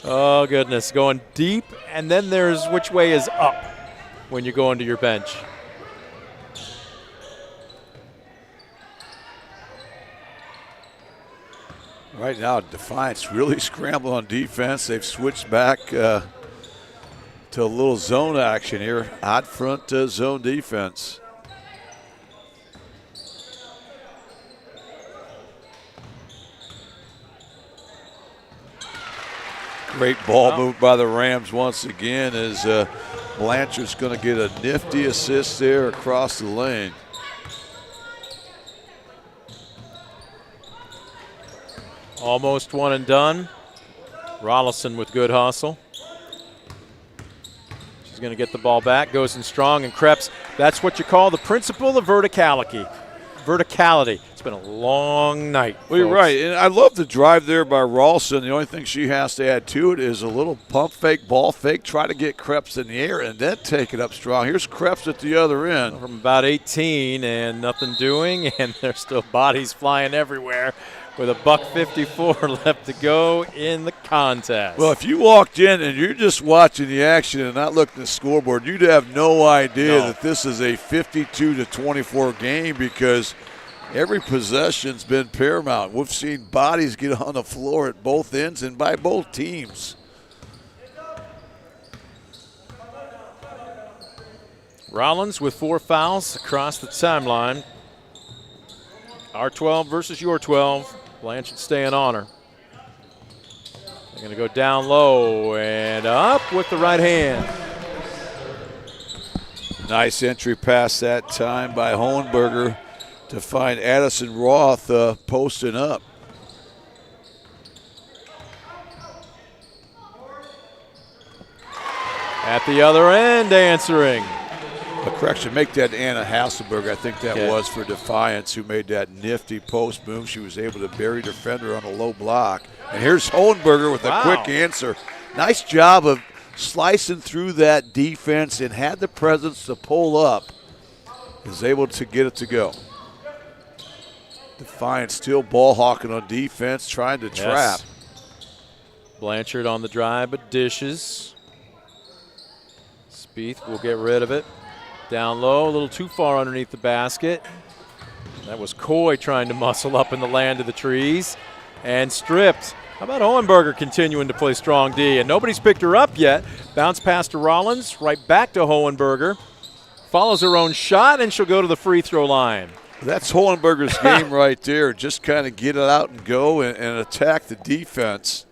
Oh, goodness. Going deep, and then there's which way is up when you go into your bench. Right now, Defiance really scrambling on defense. They've switched back to a little zone action here. Odd front zone defense. Great ball move by the Rams once again as Blanchard's going to get a nifty assist there across the lane. Almost one and done. Rollison with good hustle. She's going to get the ball back, goes in strong, and Krebs. That's what you call the principle of verticality. It's been a long night. Well, you're right, and I love the drive there by Ralston. The only thing she has to add to it is a little pump fake, ball fake, try to get Krebs in the air, and then take it up strong. Here's Krebs at the other end. From about 18 and nothing doing, and there's still bodies flying everywhere with $1:54 left to go in the contest. Well, if you walked in and you're just watching the action and not looking at the scoreboard, you'd have no idea that this is a 52-24 game because every possession's been paramount. We've seen bodies get on the floor at both ends and by both teams. Rollins with 4 fouls across the timeline. Our 12 versus your 12. Blanchard staying on her. They're going to go down low and up with the right hand. Nice entry pass that time by Hohenberger to find Addison Roth posting up. At the other end, answering. A correction, make that Anna Hasselberg. I think that was for Defiance, who made that nifty post move. She was able to bury the defender on a low block. And here's Hohenberger with a quick answer. Nice job of slicing through that defense and had the presence to pull up. Is able to get it to go. Defiance still ball hawking on defense, trying to trap. Blanchard on the drive, but dishes. Spieth will get rid of it. Down low, a little too far underneath the basket. That was Coy trying to muscle up in the land of the trees. And stripped. How about Hohenberger continuing to play strong D? And nobody's picked her up yet. Bounce pass to Rollins, right back to Hohenberger. Follows her own shot, and she'll go to the free throw line. That's Hohenberger's game right there. Just kind of get it out and go and attack the defense.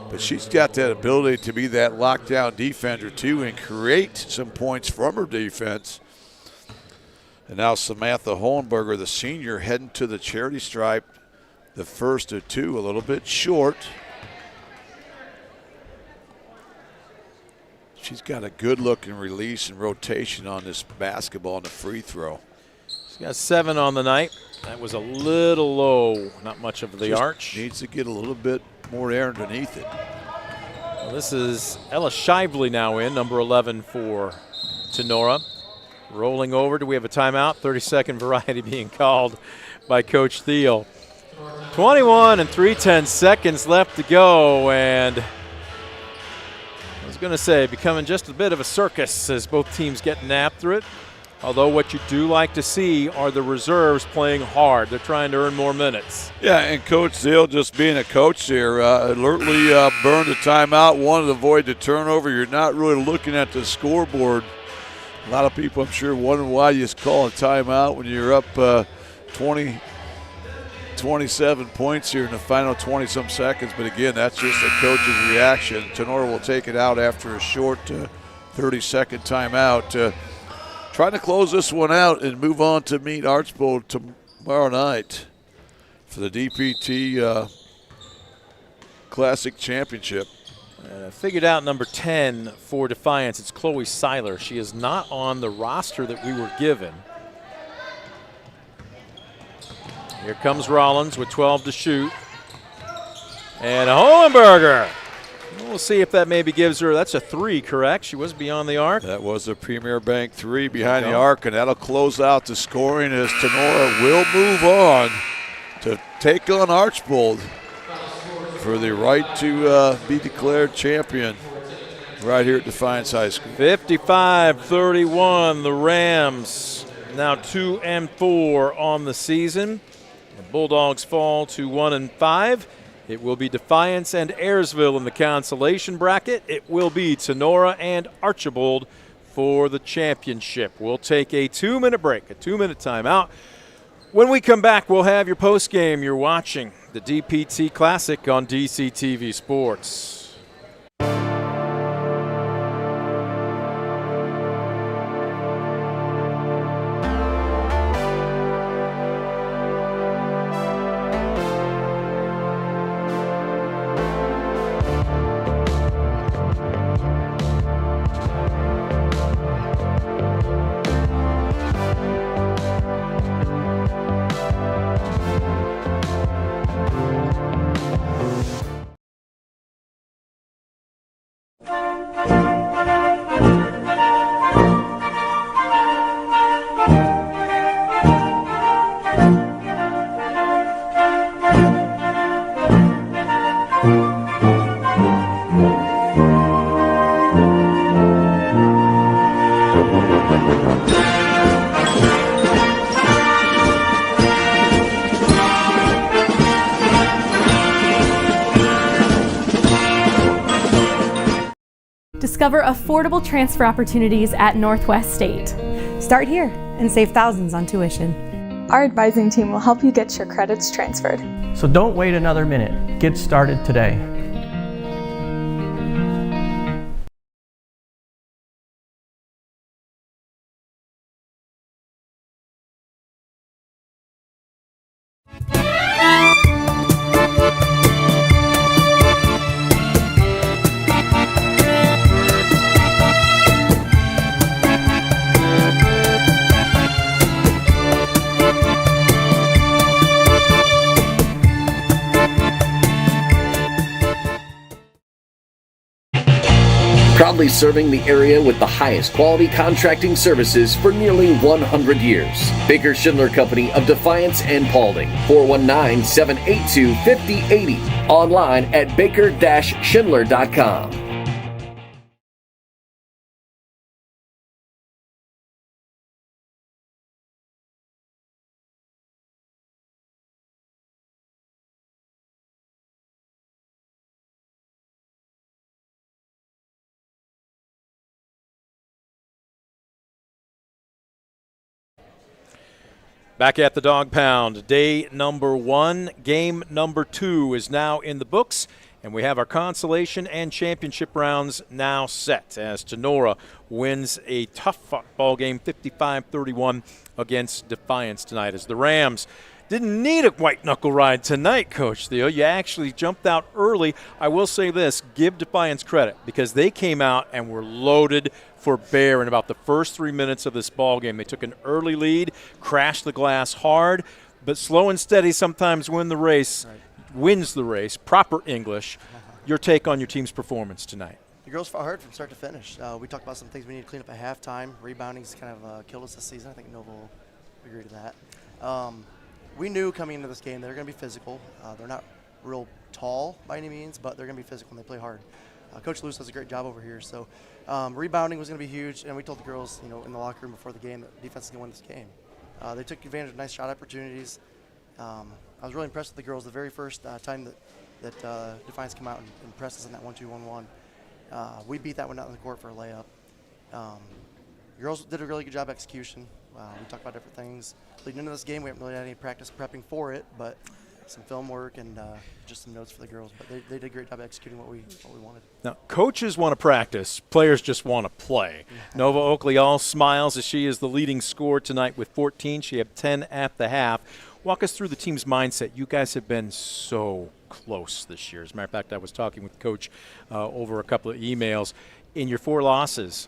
But she's got that ability to be that lockdown defender, too, and create some points from her defense. And now Samantha Hohenberger, the senior, heading to the charity stripe, the first of 2, a little bit short. She's got a good-looking release and rotation on this basketball and the free throw. She's got 7 on the night. That was a little low, not much of the arch. Needs to get a little bit more air underneath it. Well, this is Ella Shively now in, number 11 for Tinora. Rolling over. Do we have a timeout? 30-second variety being called by Coach Thiel. 21 and 3/10 seconds left to go, and I was going to say becoming just a bit of a circus as both teams getting after it. Although what you do like to see are the reserves playing hard. They're trying to earn more minutes. Yeah, and Coach Thiel, just being a coach here, alertly burned a timeout, wanted to avoid the turnover. You're not really looking at the scoreboard. A lot of people, I'm sure, wondering why you just call a timeout when you're up 27 points here in the final 20-some seconds. But again, that's just a coach's reaction. Tinora will take it out after a short 30-second timeout. Trying to close this one out and move on to meet Archbold tomorrow night for the DPT Classic Championship. Figured out number 10 for Defiance. It's Chloe Seiler. She is not on the roster that we were given. Here comes Rollins with 12 to shoot. And Hohenberger. We'll see if that maybe gives her, that's a 3, correct? She was beyond the arc. That was a Premier Bank 3 behind the arc, and that'll close out the scoring as Tinora will move on to take on Archbold for the right to be declared champion right here at Defiance High School. 55-31, the Rams now 2-4 on the season. The Bulldogs fall to 1-5. It will be Defiance and Ayersville in the consolation bracket. It will be Tinora and Archbold for the championship. We'll take a 2-minute break, a 2-minute timeout. When we come back, we'll have your postgame. You're watching the DPT Classic on DCTV Sports. Discover affordable transfer opportunities at Northwest State. Start here and save thousands on tuition. Our advising team will help you get your credits transferred. So don't wait another minute. Get started today. Proudly serving the area with the highest quality contracting services for nearly 100 years. Baker Schindler Company of Defiance and Paulding. 419-782-5080. Online at baker-schindler.com. Back at the Dog Pound, day number 1, game number 2 is now in the books, and we have our consolation and championship rounds now set as Tinora wins a tough ball game 55-31 against Defiance tonight as the Rams didn't need a white knuckle ride tonight, Coach Theo. You actually jumped out early. I will say this, give Defiance credit because they came out and were loaded for bear in about the first 3 minutes of this ball game. They took an early lead, crashed the glass hard, but slow and steady sometimes wins the race, proper English. Your take on your team's performance tonight? The girls fought hard from start to finish. We talked about some things we need to clean up at halftime. Rebounding's kind of killed us this season. I think Nova will agree to that. We knew coming into this game they're going to be physical. They're not real tall by any means, but they're going to be physical and they play hard. Coach Lewis does a great job over here. So rebounding was going to be huge, and we told the girls, in the locker room before the game that defense is going to win this game. They took advantage of nice shot opportunities. I was really impressed with the girls. The very first time that Defiance came out and pressed us in that 1-2-1-1, we beat that one out on the court for a layup. Girls did a really good job execution. We talked about different things. Leading into this game, we haven't really had any practice prepping for it, but some film work and just some notes for the girls. But they did a great job executing what we wanted. Now, coaches want to practice. Players just want to play. Nova Oakley all smiles as she is the leading scorer tonight with 14. She had 10 at the half. Walk us through the team's mindset. You guys have been so close this year. As a matter of fact, I was talking with Coach over a couple of emails. In your 4 losses,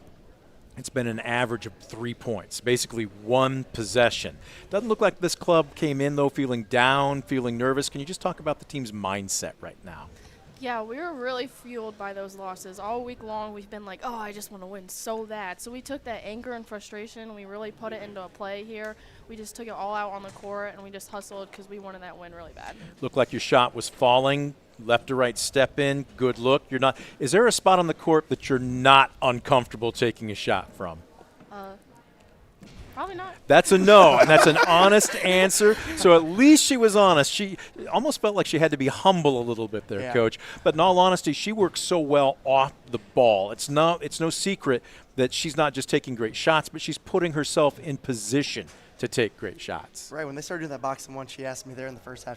it's been an average of 3 points, basically one possession. Doesn't look like this club came in, though, feeling down, feeling nervous. Can you just talk about the team's mindset right now? Yeah, we were really fueled by those losses. All week long, we've been like, oh, I just want to win so bad. So we took that anger and frustration. We really put it into a play here. We just took it all out on the court, and we just hustled because we wanted that win really bad. Looked like your shot was falling. Left to right step in, good look. You're not. Is there a spot on the court that you're not uncomfortable taking a shot from? Probably not. That's a no, and that's an honest answer. So at least she was honest. She almost felt like she had to be humble a little bit there, Coach. But in all honesty, she works so well off the ball. It's no secret that she's not just taking great shots, but she's putting herself in position to take great shots. Right, when they started doing that box and one, she asked me there in the first half,